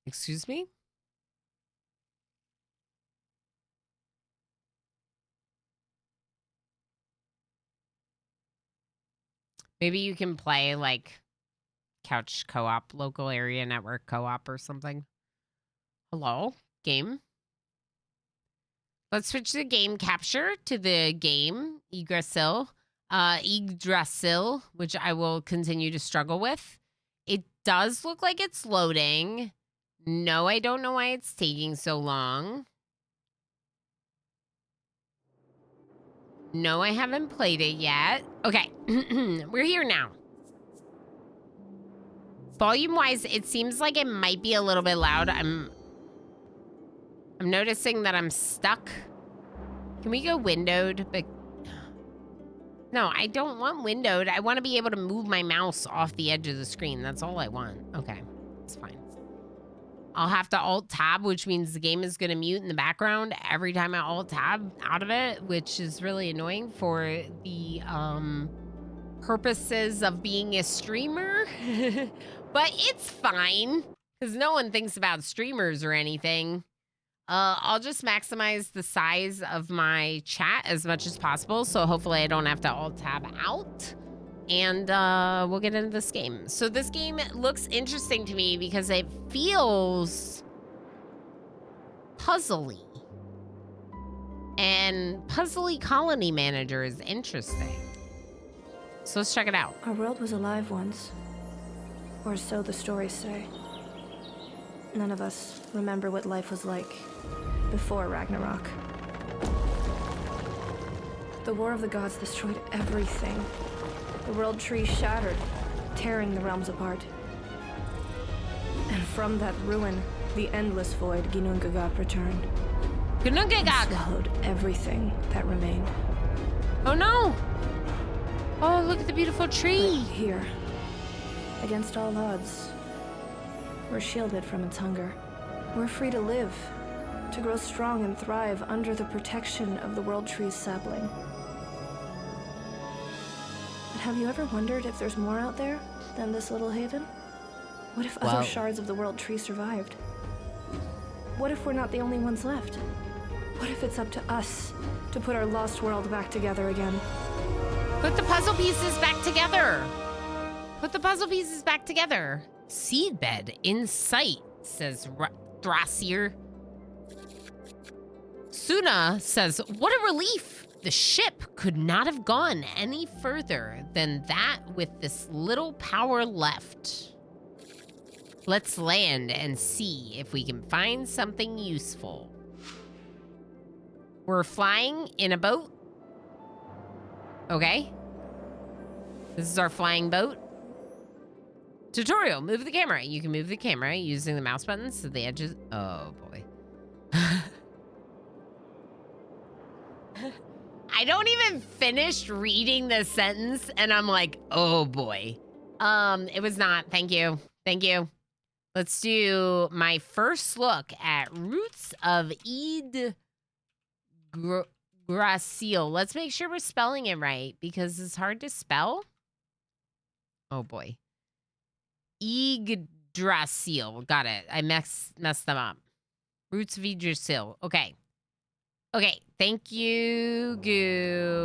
Excuse me? Maybe you can play like couch co-op, local area network co-op or something. Hello? Game? Let's switch the game capture to the game Yggdrasil. Yggdrasil, which I will continue to struggle with. It does look like it's loading. No, I don't know why it's taking so long. No, I haven't played it yet. Okay, we're here now. Volume-wise, it seems like it might be a little bit loud. I'm noticing that I'm stuck. Can we go windowed? But no, I don't want windowed. I want to be able to move my mouse off the edge of the screen. That's all I want. Okay, it's fine. I'll have to Alt-Tab, which means the game is going to mute in the background every time I Alt-Tab out of it, which is really annoying for the purposes of being a streamer. But it's fine, because no one thinks about streamers or anything. I'll just maximize the size of my chat as much as possible, so hopefully I don't have to Alt-Tab out. And we'll get into this game. So this game looks interesting to me because it feels puzzly. And puzzly colony manager is interesting. So let's check it out. Our world was alive once. Or so the stories say. None of us remember what life was like before Ragnarok. The War of the Gods destroyed everything. The world tree shattered, tearing the realms apart. And from that ruin, the endless void Ginnungagap returned. Ginnungagap swallowed everything that remained. Oh no! Oh, look at the beautiful tree. But here, against all odds, we're shielded from its hunger. We're free to live, to grow strong and thrive under the protection of the world tree's sapling. But have you ever wondered if there's more out there than this little haven? What if other shards of the world tree survived? What if we're not the only ones left? What if it's up to us to put our lost world back together again? Put the puzzle pieces back together. Put the puzzle pieces back together. Seedbed in sight, says Yggdrasil. Suna says, what a relief. The ship could not have gone any further than that with this little power left. Let's land and see if we can find something useful. We're flying in a boat. Okay. This is our flying boat. Tutorial, move the camera. You can move the camera using the mouse buttons to the edges. Oh boy. I don't even finish reading the sentence and I'm like, oh boy. It was not. Thank you. Thank you. Let's do my first look at Roots of Yggdrasil. Let's make sure we're spelling it right because it's hard to spell. Oh boy. Yggdrasil. Got it. I messed them up. Roots of Yggdrasil. Okay. Okay. Thank you, Goo.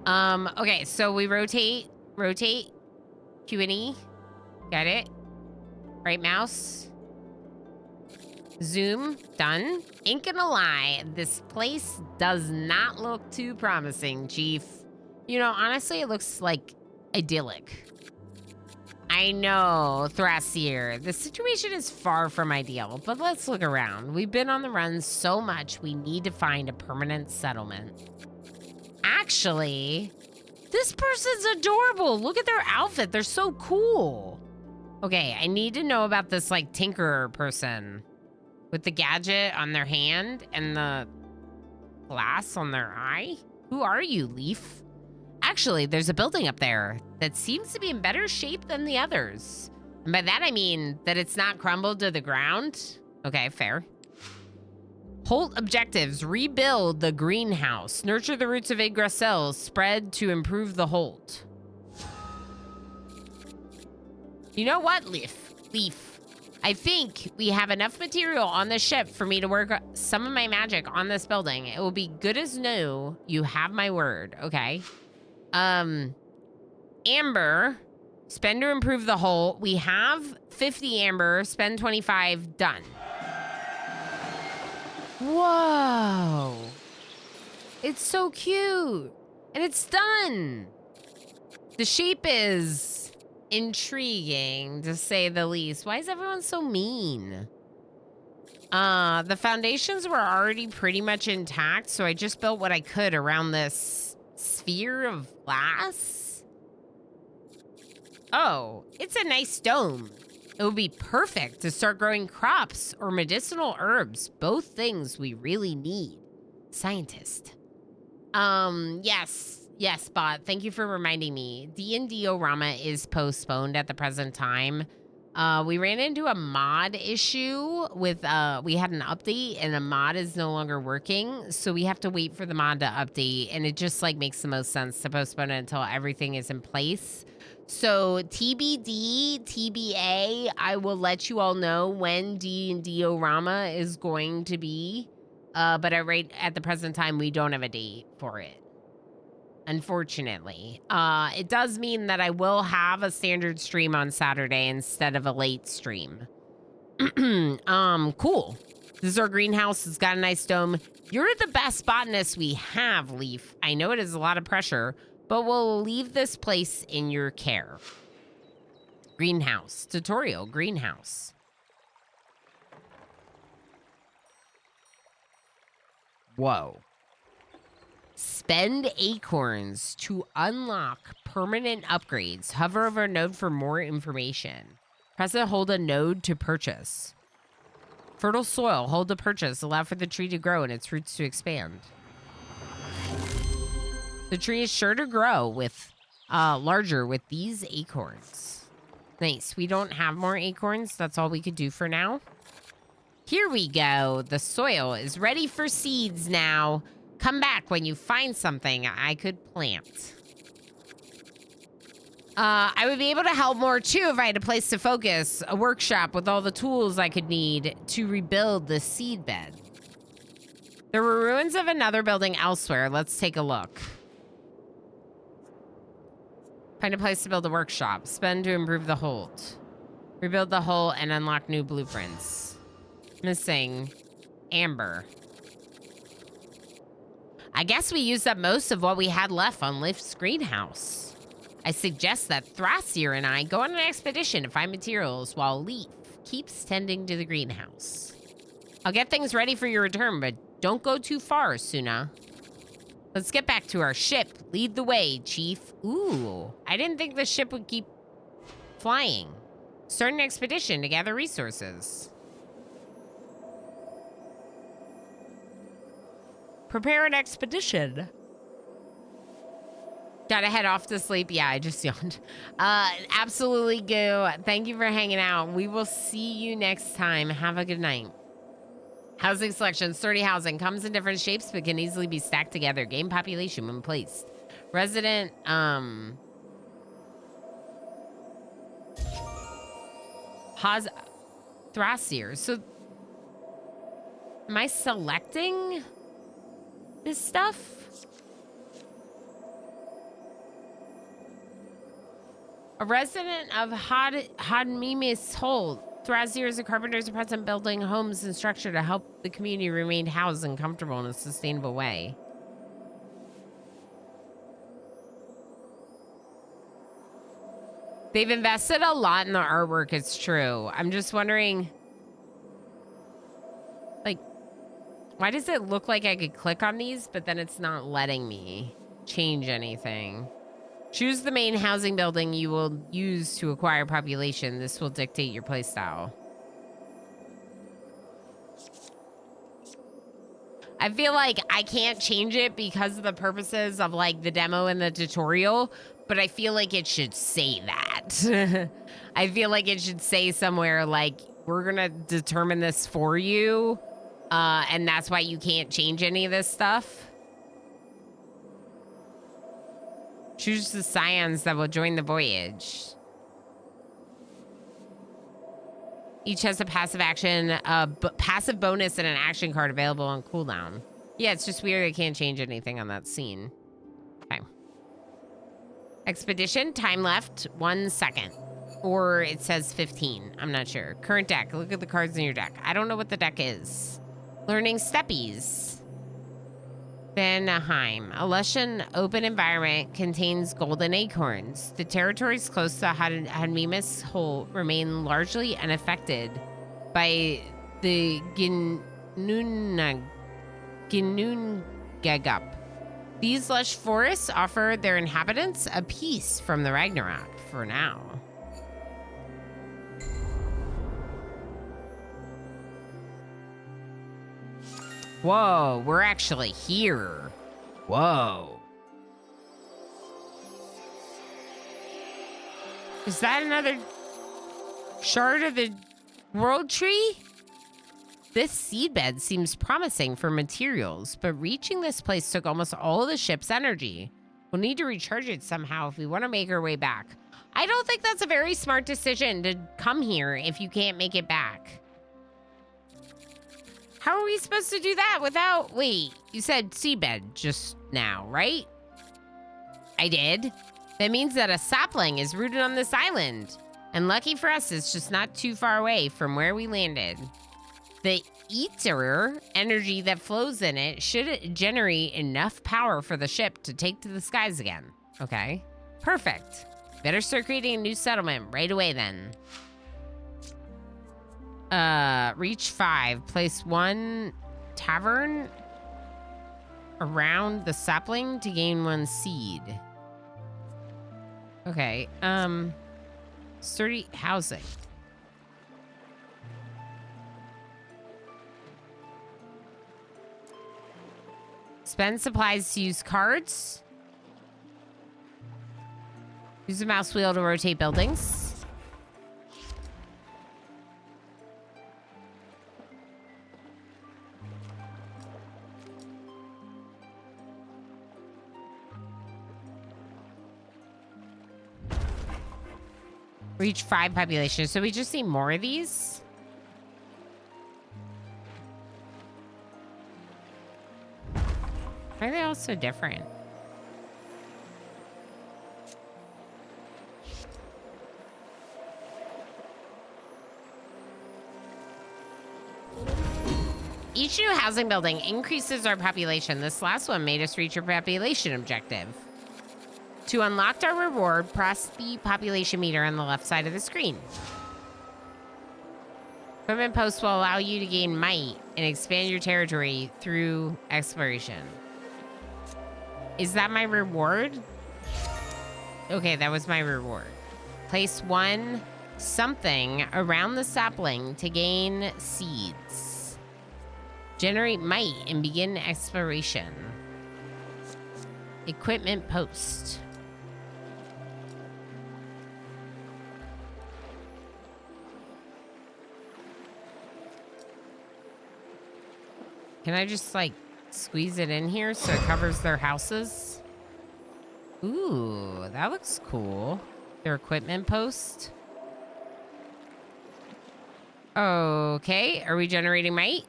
Okay, so we rotate, Q and E. Got it. Right mouse. Zoom. Done. Ain't gonna lie, this place does not look too promising, Chief. You know, honestly, it looks like idyllic. I know, Thrasir. The situation is far from ideal, but let's look around. We've been on the run so much, we need to find a permanent settlement. Actually, this person's adorable. Look at their outfit. They're so cool. Okay, I need to know about this, like, tinkerer person with the gadget on their hand and the glass on their eye. Who are you, Leaf? Actually, there's a building up there that seems to be in better shape than the others. And by that, I mean that it's not crumbled to the ground. Okay, fair. Holt objectives. Rebuild the greenhouse. Nurture the roots of Yggdrasil. Spread to improve the Holt. You know what, Leaf? Leaf, I think we have enough material on the ship for me to work some of my magic on this building. It will be good as new. You have my word, okay? Amber, spend to improve the hull. We have 50 amber, spend 25, done. Whoa. It's so cute. And it's done. The shape is intriguing, to say the least. Why is everyone so mean? The foundations were already pretty much intact, so I just built what I could around this sphere of glass. Oh, it's a nice dome. It would be perfect to start growing crops or medicinal herbs, both things we really need. Scientist. Yes, bot. Thank you for reminding me. D&D-O-Rama is postponed at the present time. We ran into a mod issue with, we had an update and a mod is no longer working. So we have to wait for the mod to update. And it just like makes the most sense to postpone it until everything is in place. So TBD, TBA, I will let you all know when D&D-O-Rama is going to be. But right at the present time, we don't have a date for it. Unfortunately. It does mean that I will have a standard stream on Saturday instead of a late stream. Cool. This is our greenhouse. It's got a nice dome. You're the best botanist we have, Leaf. I know it is a lot of pressure, but we'll leave this place in your care. Greenhouse. Tutorial. Greenhouse. Whoa. Spend acorns to unlock permanent upgrades. Hover over a node for more information. Press and hold a node to purchase. Fertile soil. Hold to purchase. Allow for the tree to grow and its roots to expand. The tree is sure to grow with larger with these acorns. Nice. We don't have more acorns. That's all we could do for now. Here we go. The soil is ready for seeds now. Come back when you find something I could plant. I would be able to help more too if I had a place to focus, a workshop with all the tools I could need to rebuild the seed bed. There were ruins of another building elsewhere. Let's take a look. Find a place to build a workshop. Spend to improve the hold. Rebuild the hull and unlock new blueprints. Missing amber. I guess we used up most of what we had left on Lift's greenhouse. I suggest that Thrasier and I go on an expedition to find materials while Leaf keeps tending to the greenhouse. I'll get things ready for your return, but don't go too far, Suna. Let's get back to our ship. Lead the way, Chief. Ooh, I didn't think the ship would keep flying. Start an expedition to gather resources. Prepare an expedition. Gotta head off to sleep. Yeah, I just yawned. Absolutely, Goo. Thank you for hanging out. We will see you next time. Have a good night. Housing selection. Sturdy housing. Comes in different shapes, but can easily be stacked together. Game population when placed. Resident, Thrasier. So, am I selecting this stuff? A resident of Hadmimis Hold. Thrasier is a carpenter's present building homes and structure to help the community remain housed and comfortable in a sustainable way. They've invested a lot in the artwork, it's true. I'm just wondering, like, why does it look like I could click on these, but then it's not letting me change anything? Choose the main housing building you will use to acquire population. This will dictate your playstyle. I feel like I can't change it because of the purposes of like the demo and the tutorial, but I feel like it should say that. I feel like it should say somewhere like, we're gonna determine this for you, and that's why you can't change any of this stuff. Choose the scions that will join the voyage. Each has a passive action, passive bonus, and an action card available on cooldown. Yeah, it's just weird I can't change anything on that scene. Okay. Expedition, time left, 1 second. Or it says 15. I'm not sure. Current deck. Look at the cards in your deck. I don't know what the deck is. Learning Steppies. Vanaheim. A lush and open environment contains golden acorns. The territories close to Hadmimus Hole remain largely unaffected by the Ginnungagap. These lush forests offer their inhabitants a peace from the Ragnarok for now. Whoa, we're actually here. Whoa. Is that another shard of the world tree? This seedbed seems promising for materials, but reaching this place took almost all of the ship's energy. We'll need to recharge it somehow if we want to make our way back. I don't think that's a very smart decision to come here if you can't make it back. How are we supposed to do that without... Wait, you said seabed just now, right? I did. That means that a sapling is rooted on this island. And lucky for us, it's just not too far away from where we landed. The ether energy that flows in it should generate enough power for the ship to take to the skies again. Okay, perfect. Better start creating a new settlement right away then. Reach 5. Place 1 tavern around the sapling to gain 1 seed. Okay, sturdy housing. Spend supplies to use cards. Use the mouse wheel to rotate buildings. Reach 5 population. So we just need more of these. Why are they all so different? Each new housing building increases our population. This last one made us reach our population objective. To unlock our reward, press the population meter on the left side of the screen. Equipment posts will allow you to gain might and expand your territory through exploration. Is that my reward? Okay, that was my reward. Place 1 something around the sapling to gain seeds. Generate might and begin exploration. Equipment post. Can I just, like, squeeze it in here so it covers their houses? Ooh, that looks cool. Their equipment post. Okay, are we generating might?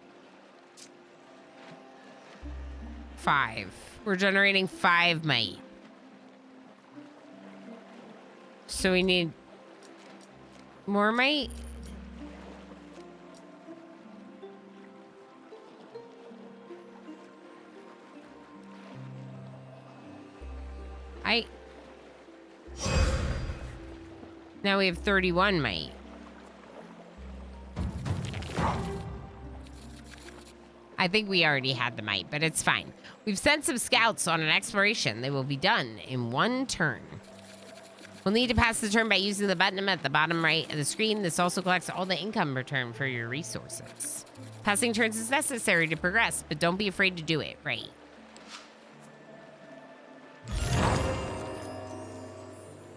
5. We're generating 5 might. So we need more might? Now we have 31 might. I think we already had the might, but it's fine. We've sent some scouts on an exploration. They will be done in 1 turn. We'll need to pass the turn by using the button at the bottom right of the screen. This also collects all the income return for your resources. Passing turns is necessary to progress, but don't be afraid to do it, right?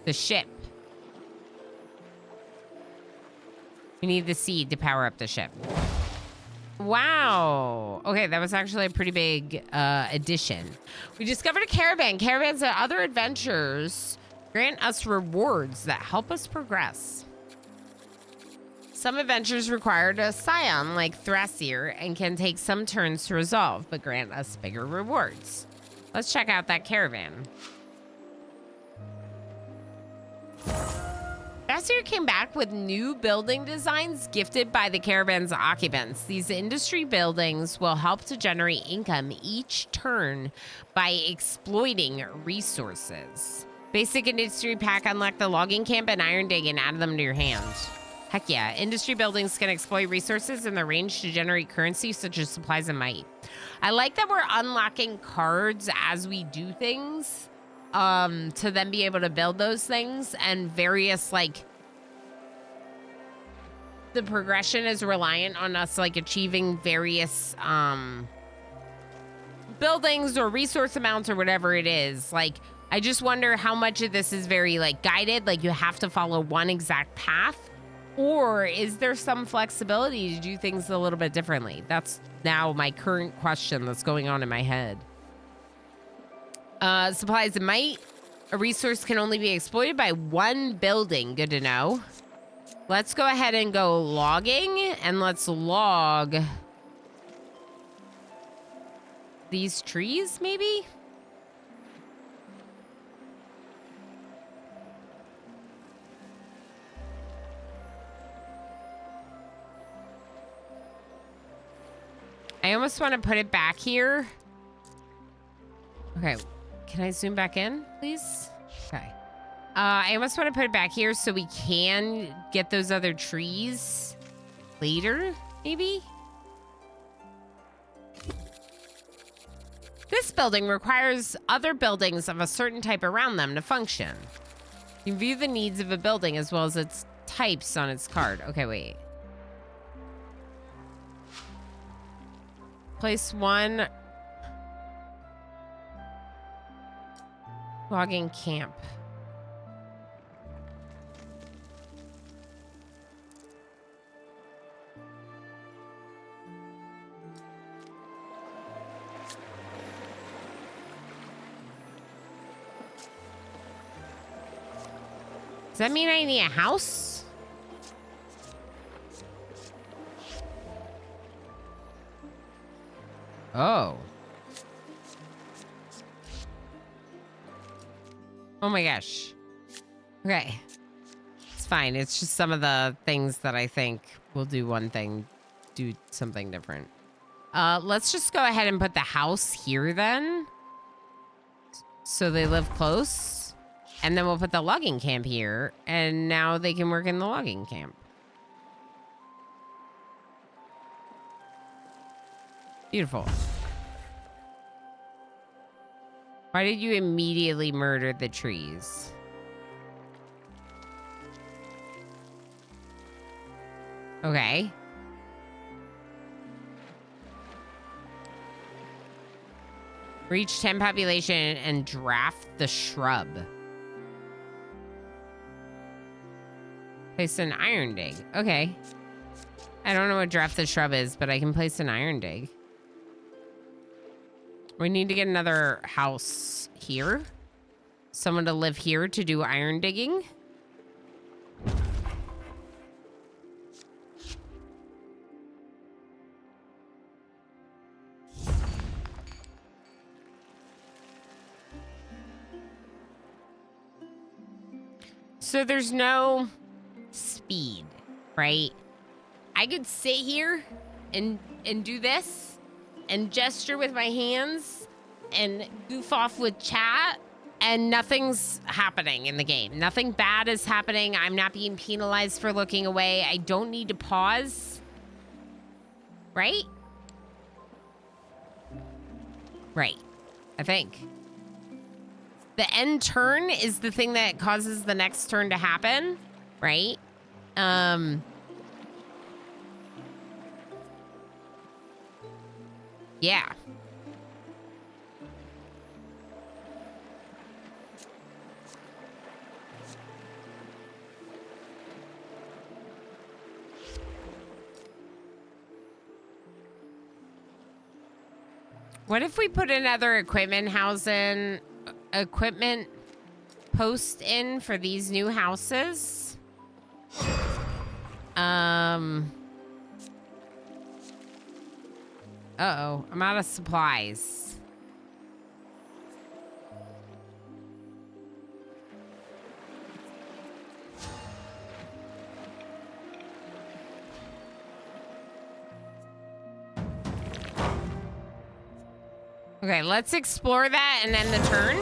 The ship. We need the seed to power up the ship. Wow. Okay, that was actually a pretty big addition. We discovered a caravan. Caravans and other adventures grant us rewards that help us progress. Some adventures require a scion like Thrasir and can take some turns to resolve, but grant us bigger rewards. Let's check out that caravan. Thrasir came back with new building designs gifted by the caravan's occupants. These industry buildings will help to generate income each turn by exploiting resources. Basic industry pack, unlock the logging camp and iron dig and add them to your hand. Heck yeah. Industry buildings can exploit resources in their range to generate currency such as supplies and might. I like that we're unlocking cards as we do things to then be able to build those things, and various, like, the progression is reliant on us, like, achieving various buildings or resource amounts or whatever it is. Like, I just wonder how much of this is very, like, guided, like you have to follow one exact path. Or is there some flexibility to do things a little bit differently? That's now my current question that's going on in my head. Supplies and might. A resource can only be exploited by one building. Good to know. Let's go ahead and go logging, and let's log these trees, maybe? I almost want to put it back here. Okay. Can I zoom back in, please? Okay. I almost want to put it back here so we can get those other trees later, maybe? This building requires other buildings of a certain type around them to function. You can view the needs of a building as well as its types on its card. Okay, wait. Place one. Logging camp. Does that mean I need a house? Oh. Oh my gosh. Okay. It's fine. It's just some of the things that I think will do one thing, do something different. Let's just go ahead and put the house here then. So they live close. And then we'll put the logging camp here. And now they can work in the logging camp. Beautiful. Why did you immediately murder the trees? Okay. Reach 10 population and draft the shrub. Place an iron dig. Okay. I don't know what draft the shrub is, but I can place an iron dig. We need to get another house here. Someone to live here to do iron digging. So there's no speed, right? I could sit here and do this and gesture with my hands and goof off with chat, and nothing's happening in the game. Nothing bad is happening. I'm not being penalized for looking away. I don't need to pause. Right? Right. I think. The end turn is the thing that causes the next turn to happen, right? Yeah. What if we put another equipment post in for these new houses? Uh-oh, I'm out of supplies. Okay, let's explore that and end the turn.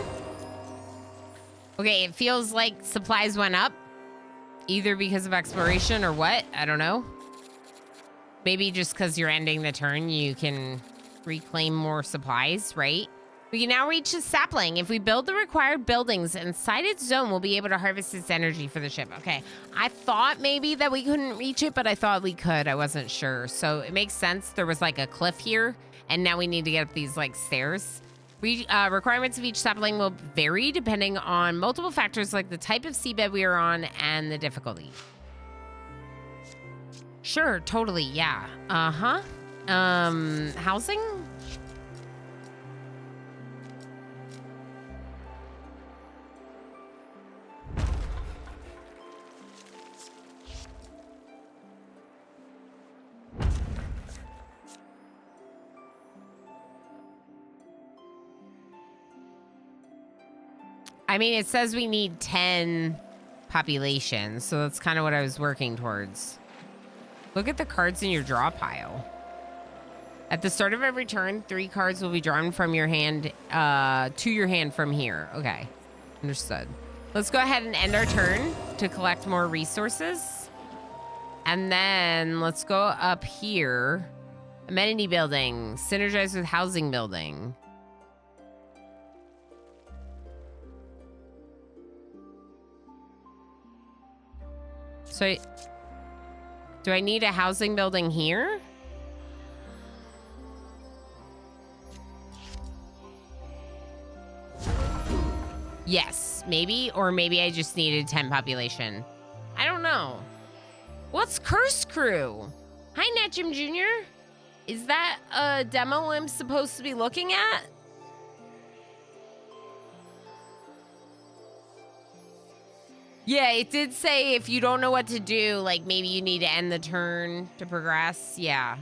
Okay, it feels like supplies went up. Either because of exploration or what? I don't know. Maybe just because you're ending the turn, you can reclaim more supplies, right? We can now reach the sapling. If we build the required buildings inside its zone, we'll be able to harvest its energy for the ship. Okay, I thought maybe that we couldn't reach it, but I thought we could. I wasn't sure. So it makes sense. There was like a cliff here, and now we need to get up these like stairs. Requirements of each sapling will vary depending on multiple factors like the type of seabed we are on and the difficulty. Sure, totally, yeah. Uh-huh. Housing? I mean, it says we need 10 population, so that's kind of what I was working towards. Look at the cards in your draw pile. At the start of every turn, 3 cards will be drawn from your hand to your hand from here. Okay, understood. Let's go ahead and end our turn to collect more resources. And then let's go up here. Amenity building, synergize with housing building. So, do I need a housing building here? Yes, maybe, or maybe I just needed 10 population. I don't know. What's Curse Crew? Hi, Netjim Jr. Is that a demo I'm supposed to be looking at? Yeah, it did say if you don't know what to do, like maybe you need to end the turn to progress. Yeah.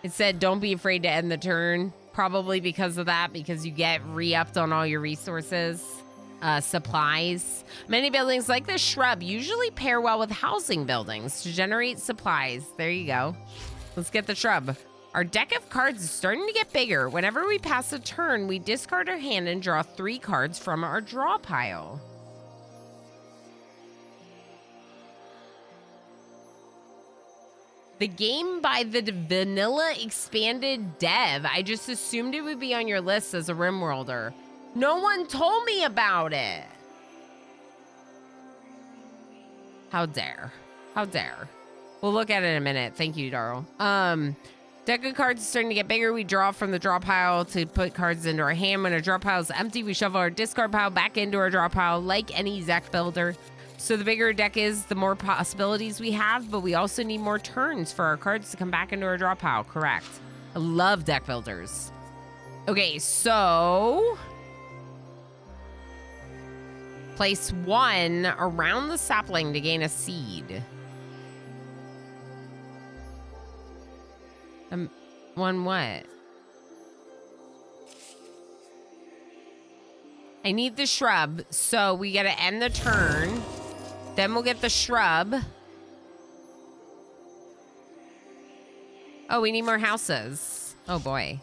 It said don't be afraid to end the turn. Probably because of that, because you get re-upped on all your resources, supplies. Many buildings like this shrub usually pair well with housing buildings to generate supplies. There you go. Let's get the shrub. Our deck of cards is starting to get bigger. Whenever we pass a turn, we discard our hand and draw 3 cards from our draw pile. The game by the vanilla expanded dev. I just assumed it would be on your list as a RimWorlder. No one told me about it. How dare. How dare. We'll look at it in a minute. Thank you, Darl. Deck of cards is starting to get bigger. We draw from the draw pile to put cards into our hand. When our draw pile is empty, we shovel our discard pile back into our draw pile like any Zek builder. So the bigger a deck is, the more possibilities we have, but we also need more turns for our cards to come back into our draw pile. Correct. I love deck builders. Okay, so place 1 around the sapling to gain a seed. One what? I need the shrub, so we gotta end the turn. Then we'll get the shrub. Oh, we need more houses. Oh boy.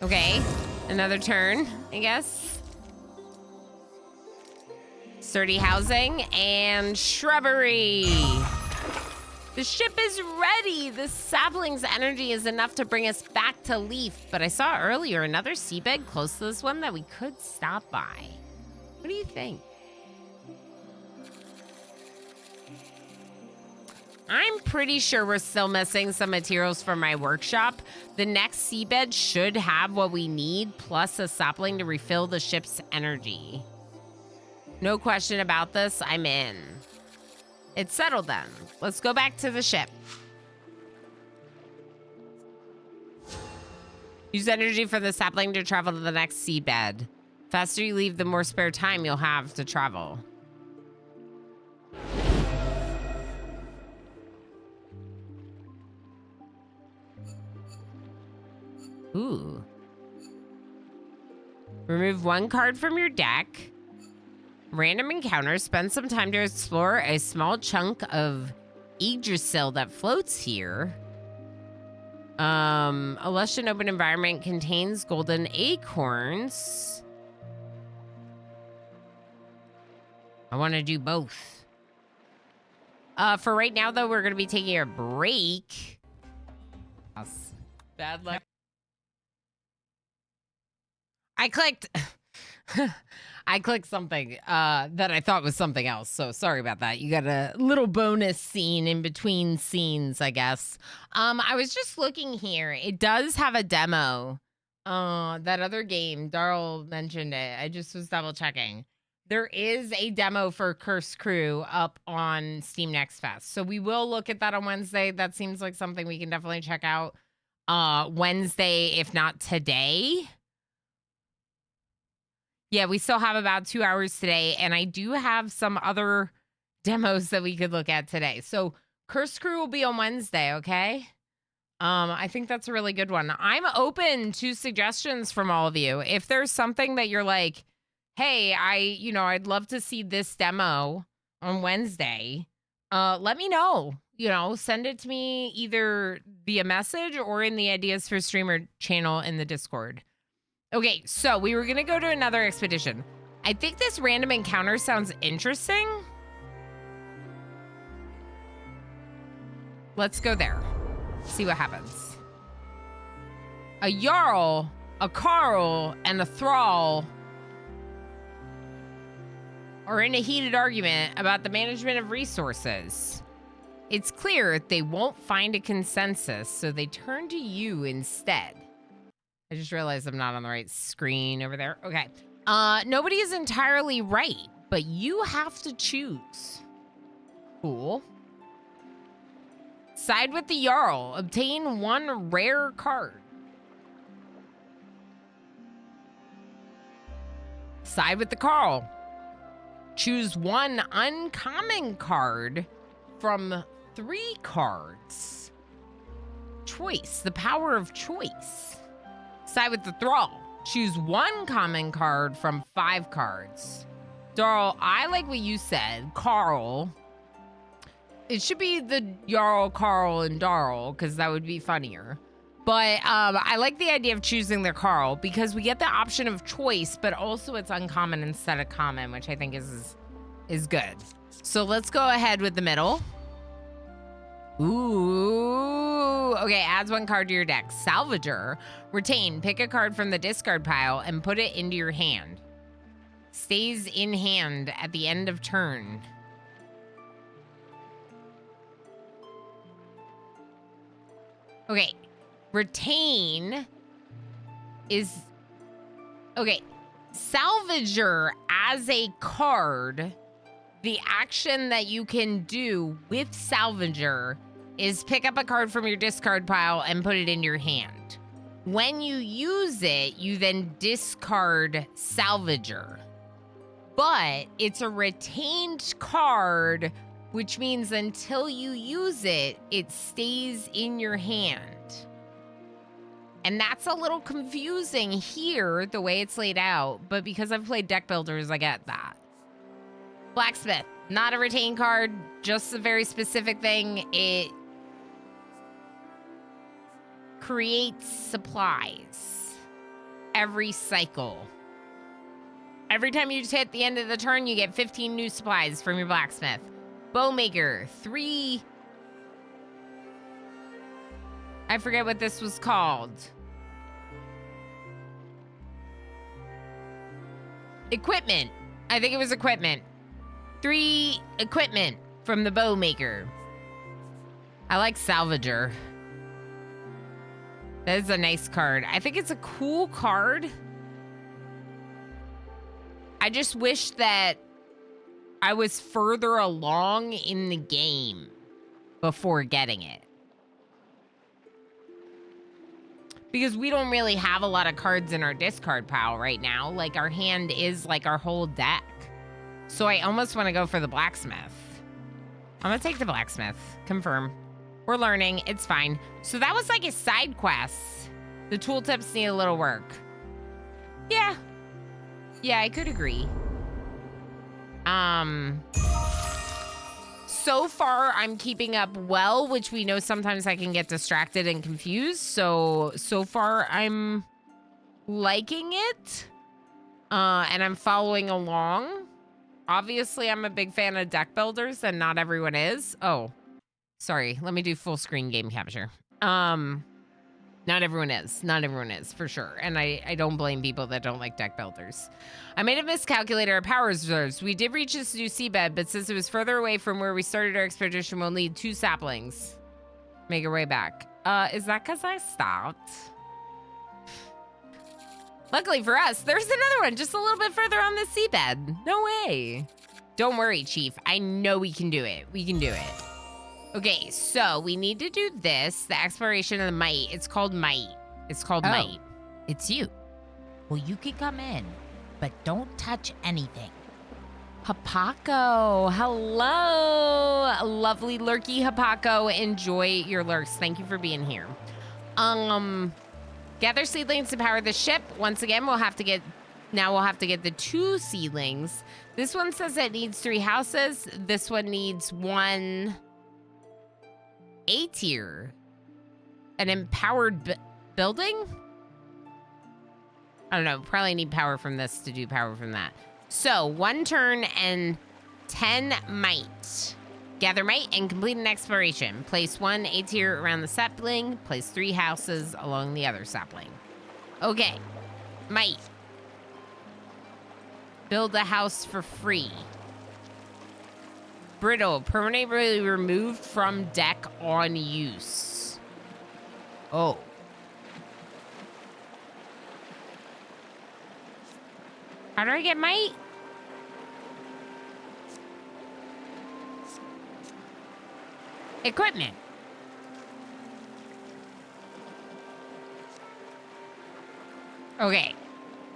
Okay, another turn, I guess. Sturdy housing and shrubbery. The ship is ready. The sapling's energy is enough to bring us back to Leaf. But I saw earlier another seabed close to this one that we could stop by. What do you think? I'm pretty sure we're still missing some materials from my workshop. The next seabed should have what we need, plus a sapling to refill the ship's energy. No question about this, I'm in. It's settled then. Let's go back to the ship. Use energy for the sapling to travel to the next seedbed. Faster you leave, the more spare time you'll have to travel. Ooh. Remove one card from your deck. Random encounter. Spend some time to explore a small chunk of Yggdrasil that floats here. A lush and open environment contains golden acorns. I want to do both. For right now, though, we're going to be taking a break. Bad luck. I clicked something that I thought was something else. So sorry about that. You got a little bonus scene in between scenes, I guess. I was just looking here. It does have a demo. That other game, Darl mentioned it. I just was double checking. There is a demo for Cursed Crew up on Steam Next Fest. So we will look at that on Wednesday. That seems like something we can definitely check out Wednesday, if not today. Yeah, we still have about 2 hours today, and I do have some other demos that we could look at today. So Cursed Crew will be on Wednesday, okay? I think that's a really good one. I'm open to suggestions from all of you. If there's something that you're like, hey, I'd love to see this demo on Wednesday, let me know. Send it to me either via message or in the Ideas for Streamer channel in the Discord. Okay, so we were going to go to another expedition. I think this random encounter sounds interesting. Let's go there. See what happens. A Jarl, a Carl, and a Thrall are in a heated argument about the management of resources. It's clear they won't find a consensus, so they turn to you instead. I just realized I'm not on the right screen over there. Okay. Nobody is entirely right, but you have to choose. Cool. Side with the Jarl. Obtain one rare card. Side with the Carl. Choose one uncommon card from 3 cards. Choice. The power of choice. Side with the Thrall. Choose one common card from 5 cards. Darl, I like what you said. Carl. It should be the Jarl, Carl, and Darl, because that would be funnier. But I like the idea of choosing the Carl, because we get the option of choice, but also it's uncommon instead of common, which I think is good. So let's go ahead with the middle. Ooh, okay, adds 1 card to your deck. Salvager. Retain. Pick a card from the discard pile and put it into your hand. Stays in hand at the end of turn. Okay. Retain is... Okay. Salvager as a card, the action that you can do with Salvager is pick up a card from your discard pile and put it in your hand. When you use it, you then discard Salvager. But it's a retained card, which means until you use it, it stays in your hand. And that's a little confusing here, the way it's laid out, but because I've played deck builders, I get that. Blacksmith, not a retained card, just a very specific thing. It creates supplies every cycle. Every time you hit the end of the turn, you get 15 new supplies from your blacksmith. Bowmaker, 3... I forget what this was called. Equipment. I think it was equipment. 3 equipment from the Bowmaker. I like Salvager. That is a nice card. I think it's a cool card. I just wish that I was further along in the game before getting it. because we don't really have a lot of cards in our discard pile right now. Like, our hand is like our whole deck. So I almost want to go for the blacksmith. I'm going to take the blacksmith. Confirm. We're learning. It's fine. So that was like a side quest. The tooltips need a little work. Yeah. Yeah, I could agree. So far, I'm keeping up well, which we know sometimes I can get distracted and confused. So far, I'm liking it. And I'm following along. Obviously, I'm a big fan of deck builders, and not everyone is. Oh, sorry. Let me do full screen game capture. Not everyone is. Not everyone is, for sure. And I don't blame people that don't like deck builders. I made a miscalculator of power reserves. We did reach this new seabed, but since it was further away from where we started our expedition, we'll need 2 saplings. Make our way back. Is that because I stopped? Luckily for us, there's another one just a little bit further on the seabed. No way. Don't worry, Chief. I know we can do it. We can do it. Okay, so we need to do this, the exploration of the might. It's called might. It's called might. It's you. Well, you can come in, but don't touch anything. Hapako, hello. Lovely lurky Hapako. Enjoy your lurks. Thank you for being here. Gather seedlings to power the ship. Once again, we'll have to get the 2 seedlings. This one says it needs 3 houses. This one needs 1 A tier. An empowered building? I don't know. Probably need power from this to do power from that. So 1 turn and 10 might. Gather might and complete an exploration. Place 1 A tier around the sapling. Place 3 houses along the other sapling. Okay. Might. Build a house for free. Brittle. Permanently removed from deck on use. Oh. How do I get might? Equipment. Okay.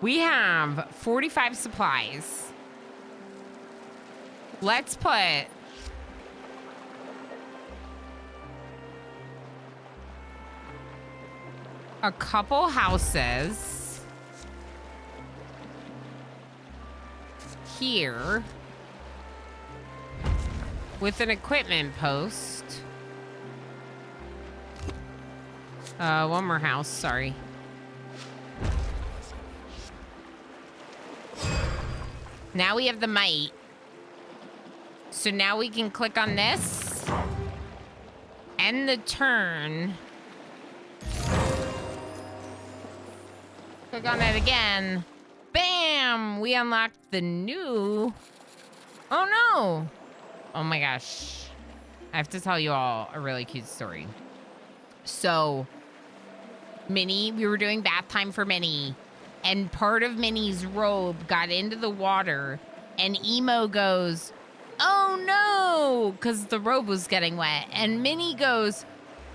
We have 45 supplies. Let's put a couple houses here with an equipment post. One more house, sorry. Now we have the might. So now we can click on this. End the turn. Click on it again. Bam! We unlocked the new... Oh no! Oh my gosh. I have to tell you all a really cute story. So, Minnie, we were doing bath time for Minnie, and part of Minnie's robe got into the water, and Emo goes, "Oh no!" because the robe was getting wet, and Minnie goes,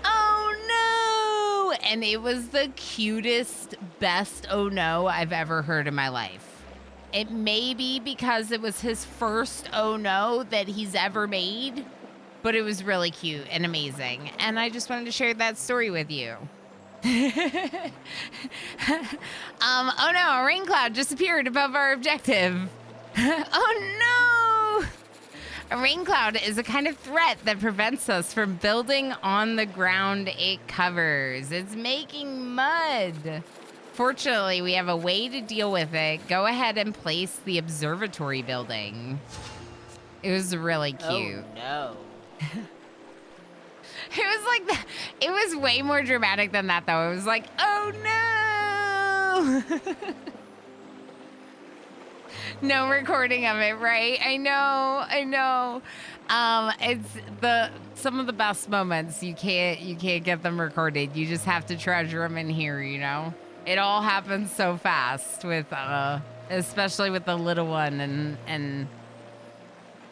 "Oh no!" and it was the cutest, best "oh no" I've ever heard in my life. It may be because it was his first "oh no" that he's ever made, but it was really cute and amazing, and I just wanted to share that story with you. Oh no, a rain cloud just appeared above our objective. Oh no! A rain cloud is a kind of threat that prevents us from building on the ground it covers. It's making mud. Fortunately, we have a way to deal with it. Go ahead and place the observatory building. It was really cute. Oh no. It was like that. It was way more dramatic than that, though. It was like, oh no. No recording of it, right? I know. It's some of the best moments. You can't get them recorded. You just have to treasure them in here, you know? It all happens so fast with especially with the little one and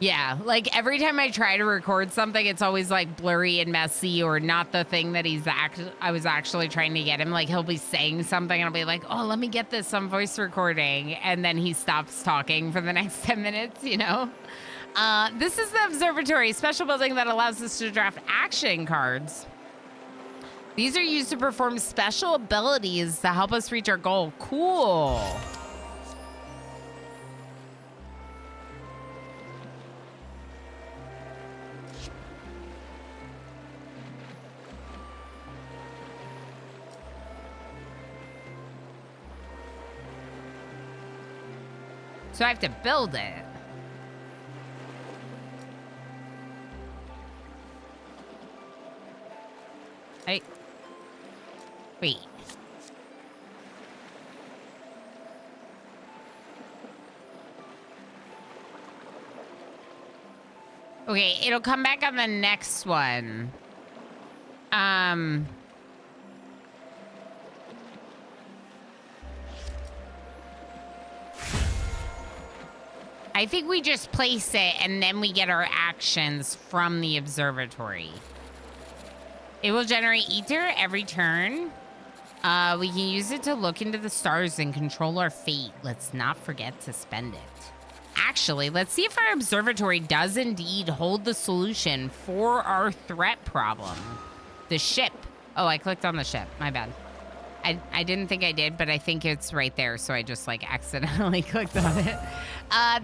Yeah, like every time I try to record something, it's always like blurry and messy or not the thing that I was actually trying to get him. Like he'll be saying something and I'll be like, oh, let me get this on voice recording. And then he stops talking for the next 10 minutes, you know? This is the observatory, a special building that allows us to draft action cards. These are used to perform special abilities to help us reach our goal. Cool. So I have to build it. Wait. Okay, it'll come back on the next one. I think we just place it and then we get our actions from the observatory. It will generate ether every turn. We can use it to look into the stars and control our fate. Let's not forget to spend it. Actually, let's see if our observatory does indeed hold the solution for our threat problem. The ship. Oh, I clicked on the ship. My bad. I didn't think I did, but I think it's right there, so I just, like, accidentally clicked on it.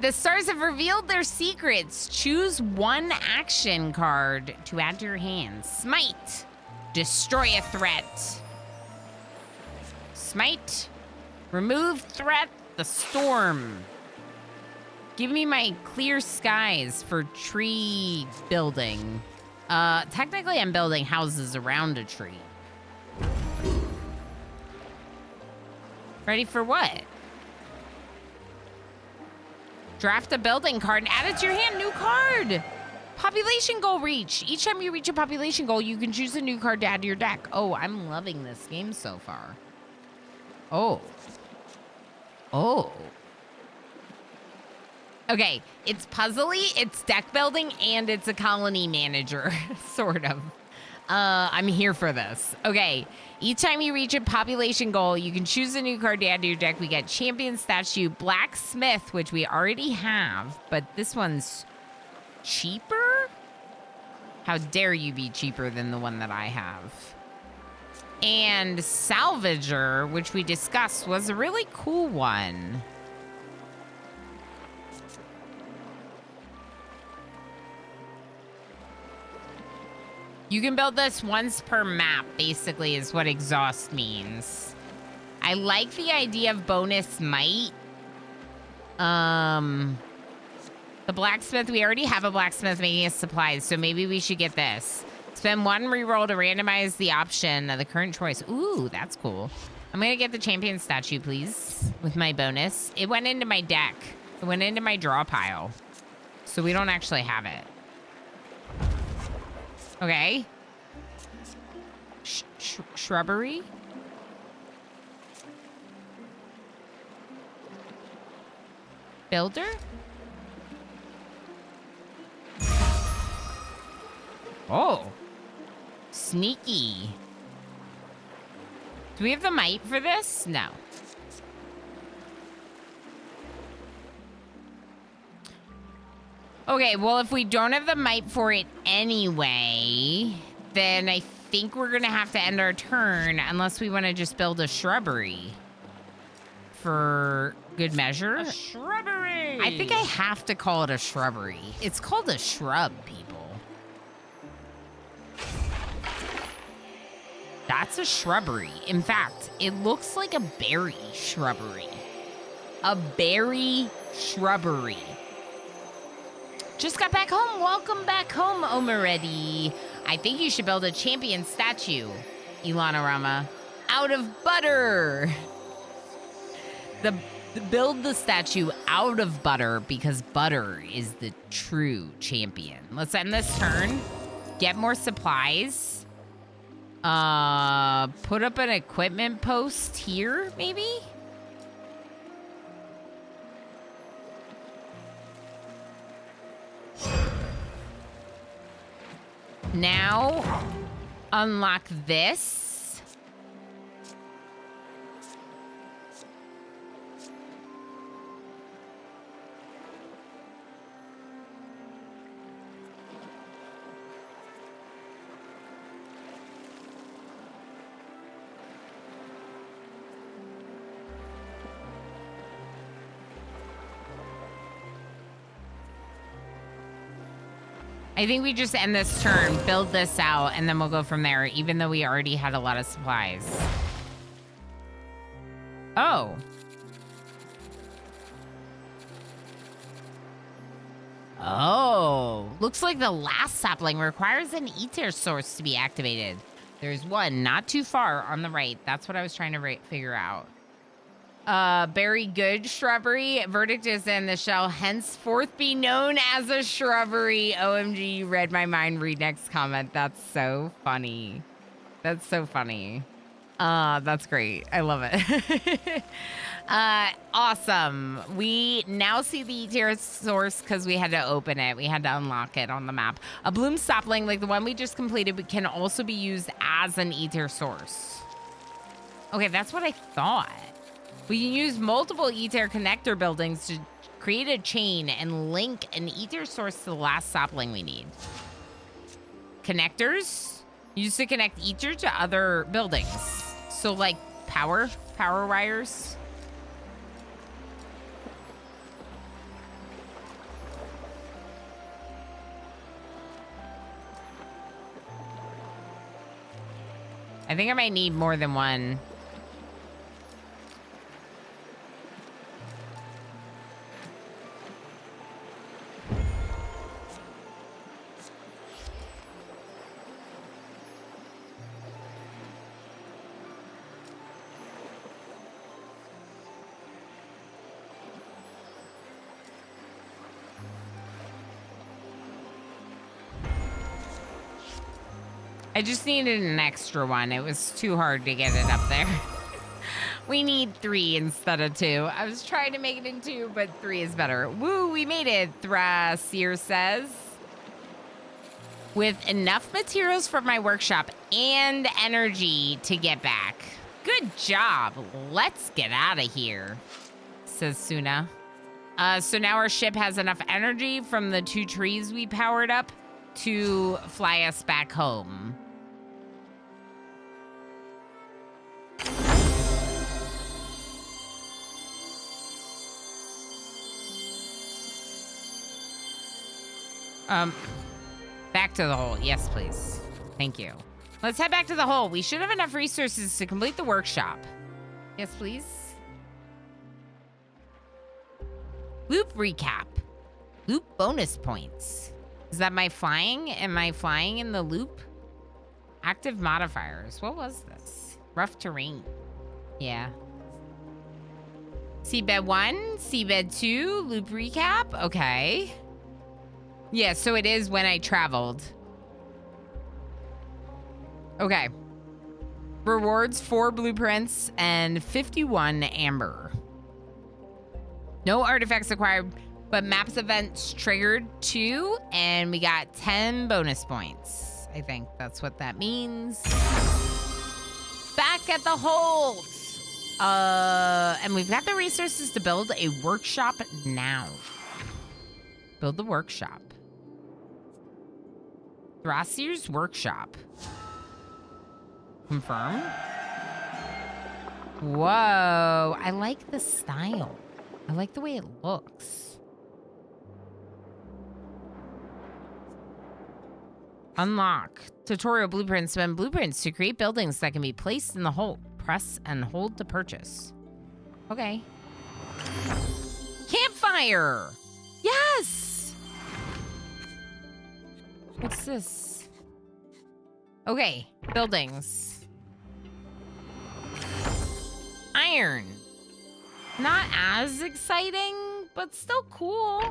The stars have revealed their secrets. Choose one action card to add to your hand. Smite. Destroy a threat. Smite. Remove threat. The storm. Give me my clear skies for tree building. Technically, I'm building houses around a tree. Ready for what? Draft a building card and add it to your hand. New card. Population goal reach. Each time you reach a population goal, you can choose a new card to add to your deck. Oh, I'm loving this game so far. Oh. Oh. Okay, it's puzzly, it's deck building, and it's a colony manager, sort of. I'm here for this. Okay, each time you reach a population goal, you can choose a new card to add to your deck. We get Champion Statue, Blacksmith, which we already have, but this one's cheaper? How dare you be cheaper than the one that I have? And Salvager, which we discussed, was a really cool one. You can build this once per map, basically, is what exhaust means. I like the idea of bonus might. The blacksmith, we already have a blacksmith making us supplies, so maybe we should get this. Spend one reroll to randomize the option of the current choice. Ooh, that's cool. I'm gonna get the champion statue, please, with my bonus. It went into my deck. It went into my draw pile. So we don't actually have it. Okay. Shrubbery? Builder? Oh. Sneaky. Do we have the might for this? No. Okay, well, if we don't have the might for it anyway, then I think we're going to have to end our turn unless we want to just build a shrubbery for good measure. A shrubbery! I think I have to call it a shrubbery. It's called a shrub, people. That's a shrubbery. In fact, it looks like a berry shrubbery. A berry shrubbery. Just got back home. Welcome back home, Omeredi. I think you should build a champion statue, Ilana Rama, out of butter. Build the statue out of butter because butter is the true champion. Let's end this turn. Get more supplies. Put up an equipment post here, maybe? Now, unlock this. I think we just end this turn, build this out, and then we'll go from there, even though we already had a lot of supplies. Oh. Oh. Looks like the last sapling requires an ether source to be activated. There's one not too far on the right. That's what I was trying to figure out. Very good shrubbery. Verdict is in the shall henceforth be known as a shrubbery. OMG, you read my mind. Read next comment. That's so funny. That's so funny. That's great. I love it. Awesome. We now see the ether source because we had to open it. We had to unlock it on the map. A bloom sapling like the one we just completed can also be used as an ether source. Okay, that's what I thought. We can use multiple ether connector buildings to create a chain and link an ether source to the last sapling we need. Connectors used to connect ether to other buildings. So like power wires. I think I might need more than one. I just needed an extra one. It was too hard to get it up there. We need 3 instead of 2. I was trying to make it in 2, but 3 is better. Woo, we made it, Thrasier says. With enough materials for my workshop and energy to get back. Good job. Let's get out of here, says Suna. So now our ship has enough energy from the 2 trees we powered up to fly us back home. Back to the hole. Yes, please. Thank you. Let's head back to the hole. We should have enough resources to complete the workshop. Yes, please. Loop recap. Loop bonus points. Is that my flying? Am I flying in the loop? Active modifiers. What was this? Rough terrain. Yeah. Seabed 1, seabed 2, loop recap. Okay. Yeah, so it is when I traveled. Okay. Rewards 4 blueprints and 51 amber. No artifacts acquired, but maps events triggered 2, and we got 10 bonus points. I think that's what that means. Back at the hold. And we've got the resources to build a workshop now. Build the workshop. Thrasier's workshop. Confirm. Whoa, I like the style. I like the way it looks. Unlock. Tutorial blueprints. Spend blueprints to create buildings that can be placed in the hole. Press and hold to purchase. Okay. Campfire! Yes! What's this? Okay, buildings. Iron. Not as exciting, but still cool.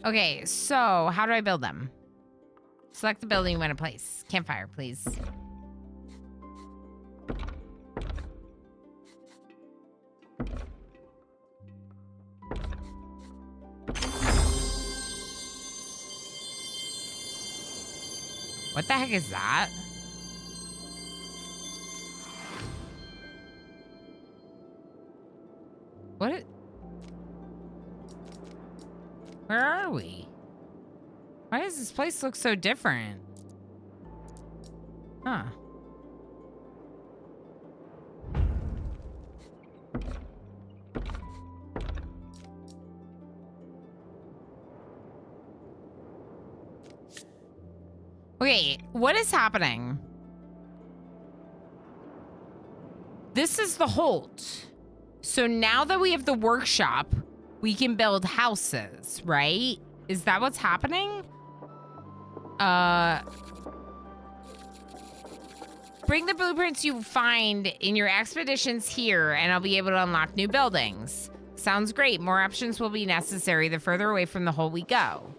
Okay, so how do I build them? Select the building you want to place. Campfire, please. What the heck is that? What? Where are we? Why does this place look so different? Huh. Okay, what is happening? This is the Holt. So now that we have the workshop, we can build houses, right? Is that what's happening? Bring the blueprints you find in your expeditions here, and I'll be able to unlock new buildings. Sounds great. More options will be necessary the further away from the hole we go.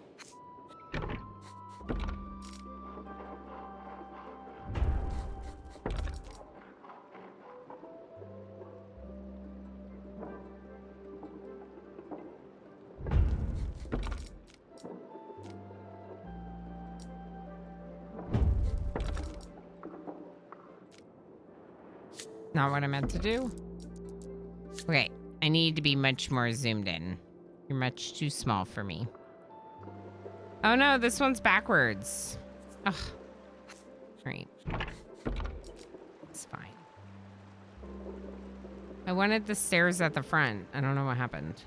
Not what I meant to do. Okay, I need to be much more zoomed in. You're much too small for me. Oh no, this one's backwards. Ugh. Great. It's fine. I wanted the stairs at the front. I don't know what happened.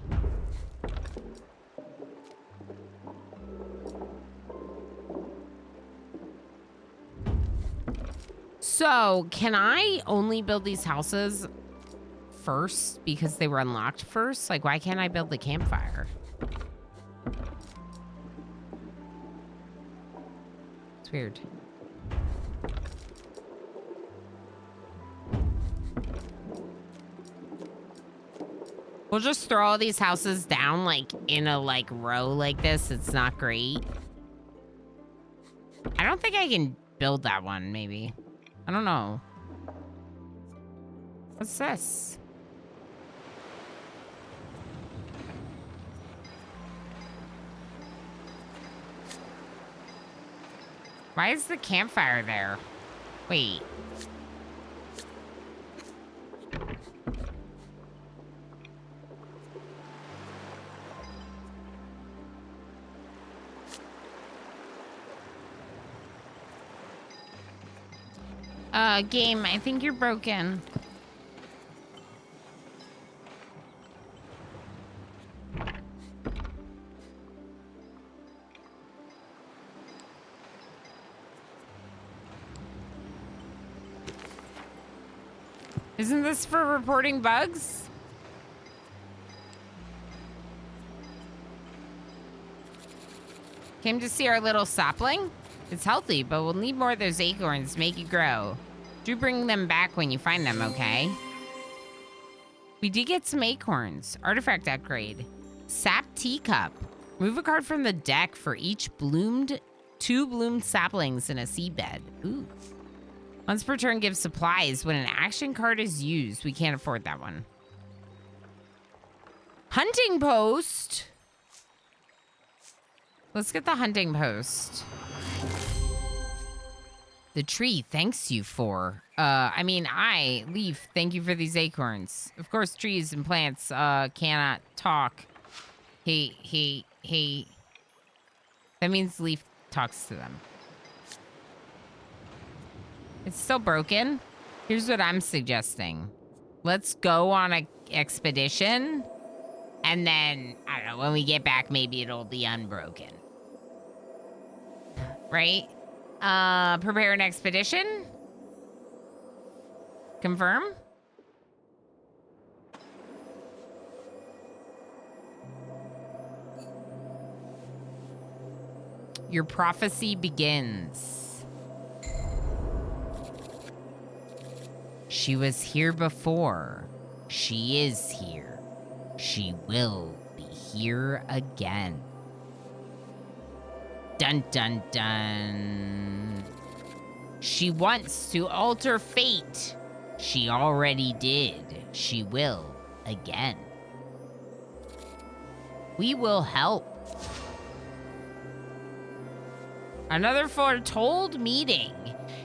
So, can I only build these houses first because they were unlocked first? Like, why can't I build the campfire? It's weird. We'll just throw all these houses down, like, in a, like, row like this. It's not great. I don't think I can build that one, maybe. I don't know. What's this? Why is the campfire there? Wait. Game, I think you're broken. Isn't this for reporting bugs? Came to see our little sapling? It's healthy, but we'll need more of those acorns to make it grow. Do bring them back when you find them, okay? We did get some acorns. Artifact upgrade. Sap teacup. Move a card from the deck for each two bloomed saplings in a seedbed. Ooh. Once per turn gives supplies. When an action card is used, we can't afford that one. Hunting post. Let's get the hunting post. The tree thanks you for. Leaf, thank you for these acorns. Of course, trees and plants cannot talk. Hey. That means Leaf talks to them. It's still broken. Here's what I'm suggesting. Let's go on an expedition. And then, I don't know, when we get back, maybe it'll be unbroken. Right? Prepare an expedition. Confirm. Your prophecy begins. She was here before. She is here. She will be here again. Dun, dun, dun. She wants to alter fate. She already did. She will again. We will help. Another foretold meeting.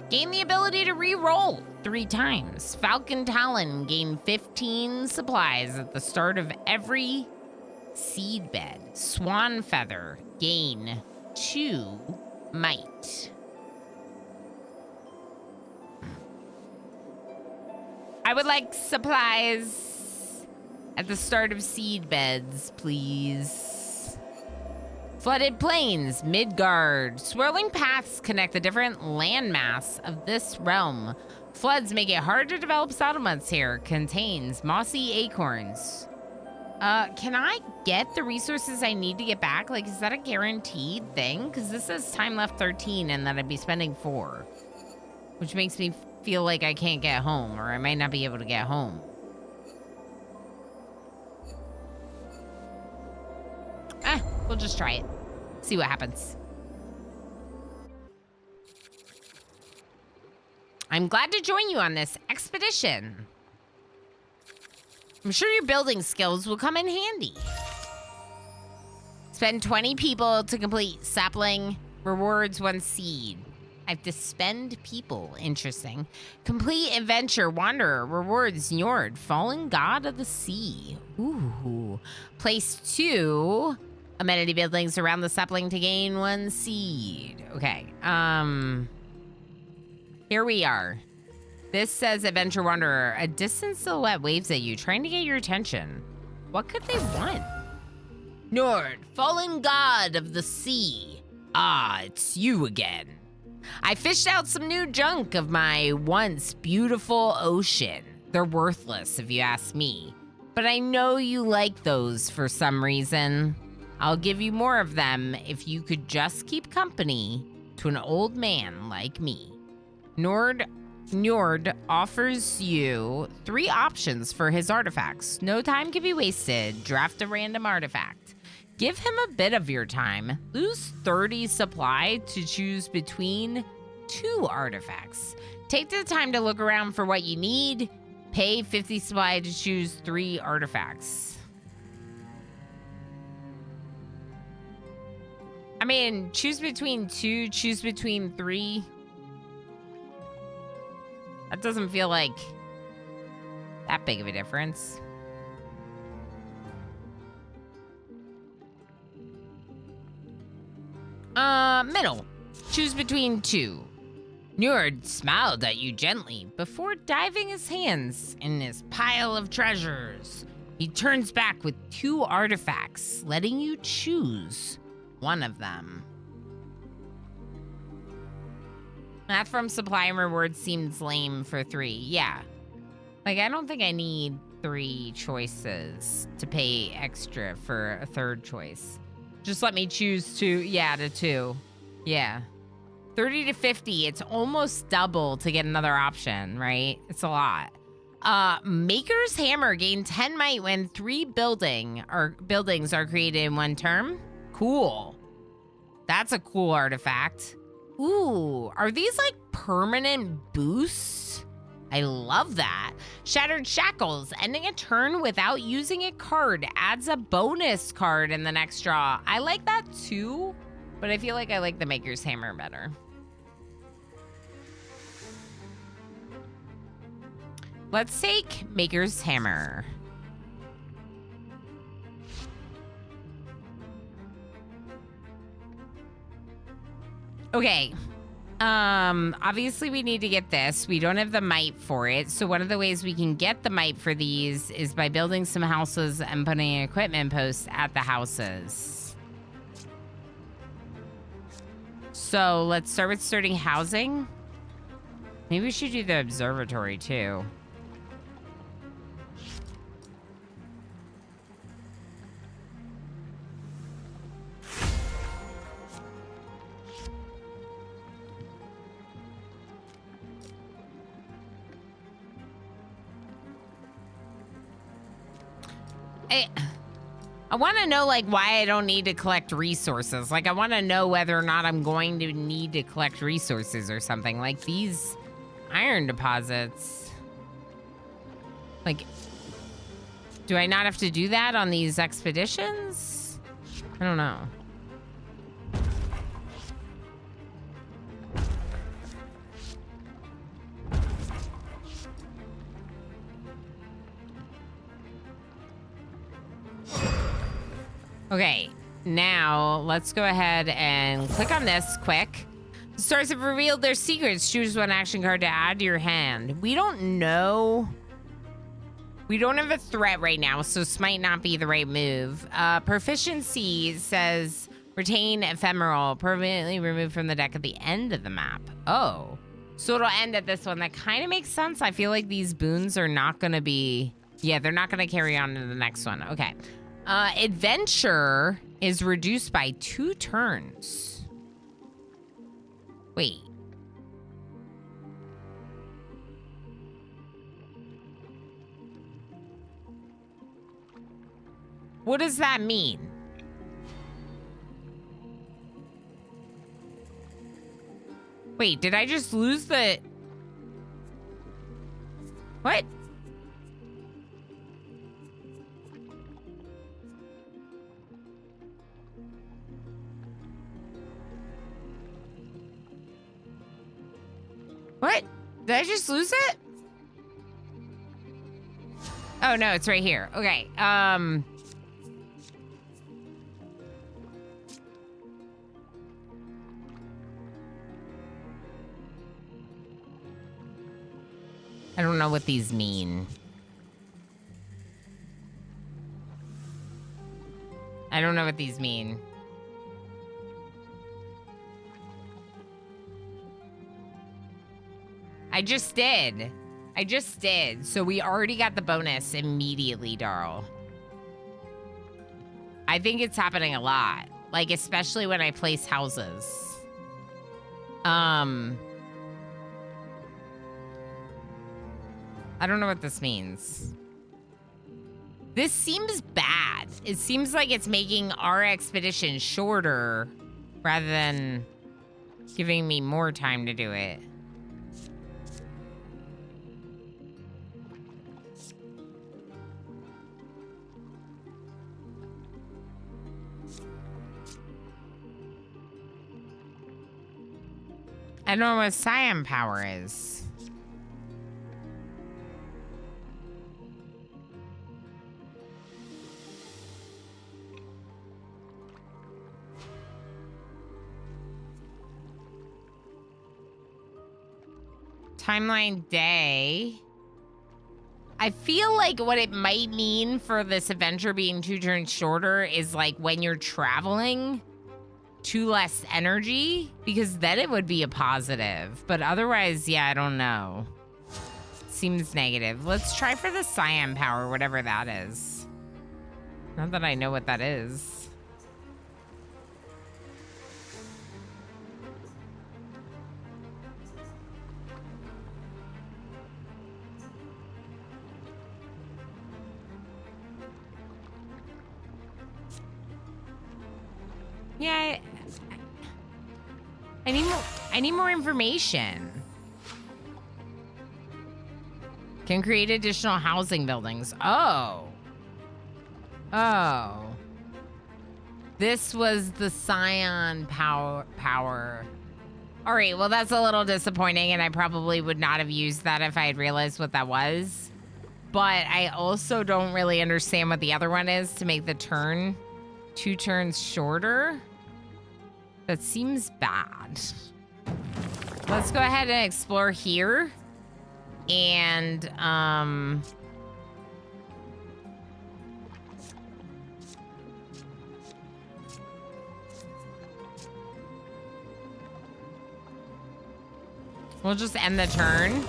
Gain the ability to re-roll 3 times. Falcon Talon, gain 15 supplies at the start of every seed bed. Swan Feather, gain 2 might. I would like supplies at the start of seed beds, please. Flooded plains, Midgard. Swirling paths connect the different landmass of this realm. Floods make it hard to develop settlements here. Contains mossy acorns. Can I get the resources I need to get back? Like, is that a guaranteed thing? Because this says time left 13 and that I'd be spending 4. Which makes me feel like I can't get home, or I might not be able to get home. We'll just try it. See what happens. I'm glad to join you on this expedition. I'm sure your building skills will come in handy. Spend 20 people to complete sapling. Rewards 1 seed. I have to spend people. Interesting. Complete adventure wanderer. Rewards Njord, fallen god of the sea. Ooh. Place 2 amenity buildings around the sapling to gain 1 seed. Okay. Here we are. This says adventure wanderer. A distant silhouette waves at you, trying to get your attention. What could they want? Njord, fallen god of the sea. Ah, it's you again. I fished out some new junk of my once beautiful ocean. They're worthless if you ask me, but I know you like those for some reason. I'll give you more of them if you could just keep company to an old man like me. Njord offers you 3 options for his artifacts. No time can be wasted. Draft a random artifact. Give him a bit of your time. Lose 30 supply to choose between 2 artifacts. Take the time to look around for what you need. Pay 50 supply to choose 3 artifacts. I mean, choose between 2, choose between 3. That doesn't feel like that big of a difference. Middle. Choose between 2. Njord smiled at you gently before diving his hands in his pile of treasures. He turns back with 2 artifacts, letting you choose one of them. Math from supply and rewards seems lame for 3. Yeah. Like, I don't think I need 3 choices to pay extra for a 3rd choice. Just let me choose 2. Yeah, to 2. Yeah. 30 to 50. It's almost double to get another option, right? It's a lot. Maker's Hammer. Gain 10 might when 3 buildings are created in 1 term. Cool. That's a cool artifact. Ooh, are these like permanent boosts? I love that. Shattered Shackles. Ending a turn without using a card adds a bonus card in the next draw. I like that too, but I feel like I like the Maker's Hammer better. Let's take Maker's Hammer. Okay. Obviously we need to get this. We don't have the might for it. So one of the ways we can get the might for these is by building some houses and putting equipment posts at the houses. So let's start with starting housing. Maybe we should do the observatory too. I want to know, like, why I don't need to collect resources. Like, I want to know whether or not I'm going to need to collect resources or something. Like, these iron deposits. Like, do I not have to do that on these expeditions? I don't know. Okay, now let's go ahead and click on this quick. The stars have revealed their secrets. Choose one action card to add to your hand. We don't know. We don't have a threat right now, so this might not be the right move. Proficiency says retain ephemeral, permanently removed from the deck at the end of the map. Oh, so it'll end at this one. That kind of makes sense. I feel like these boons are not going to be, yeah, they're not going to carry on to the next one. Okay. Adventure is reduced by 2 turns. Wait. What does that mean? Wait, did I just lose the... What? What? Did I just lose it? Oh, no, it's right here. Okay, I don't know what these mean. I don't know what these mean. I just did. So we already got the bonus immediately, Darl. I think it's happening a lot. Like, especially when I place houses. I don't know what this means. This seems bad. It seems like it's making our expedition shorter rather than giving me more time to do it. I don't know what Scion power is. Timeline day. I feel like what it might mean for this adventure being 2 turns shorter is like when you're traveling, 2 less energy, because then it would be a positive. But otherwise, yeah, I don't know. Seems negative. Let's try for the Scion power, whatever that is. Not that I know what that is. Yeah, I need more information. Can create additional housing buildings. Oh. Oh. This was the Scion power. All right, well, that's a little disappointing, and I probably would not have used that if I had realized what that was. But I also don't really understand what the other one is to make the turn 2 turns shorter. That seems bad. Let's go ahead and explore here. And, we'll just end the turn.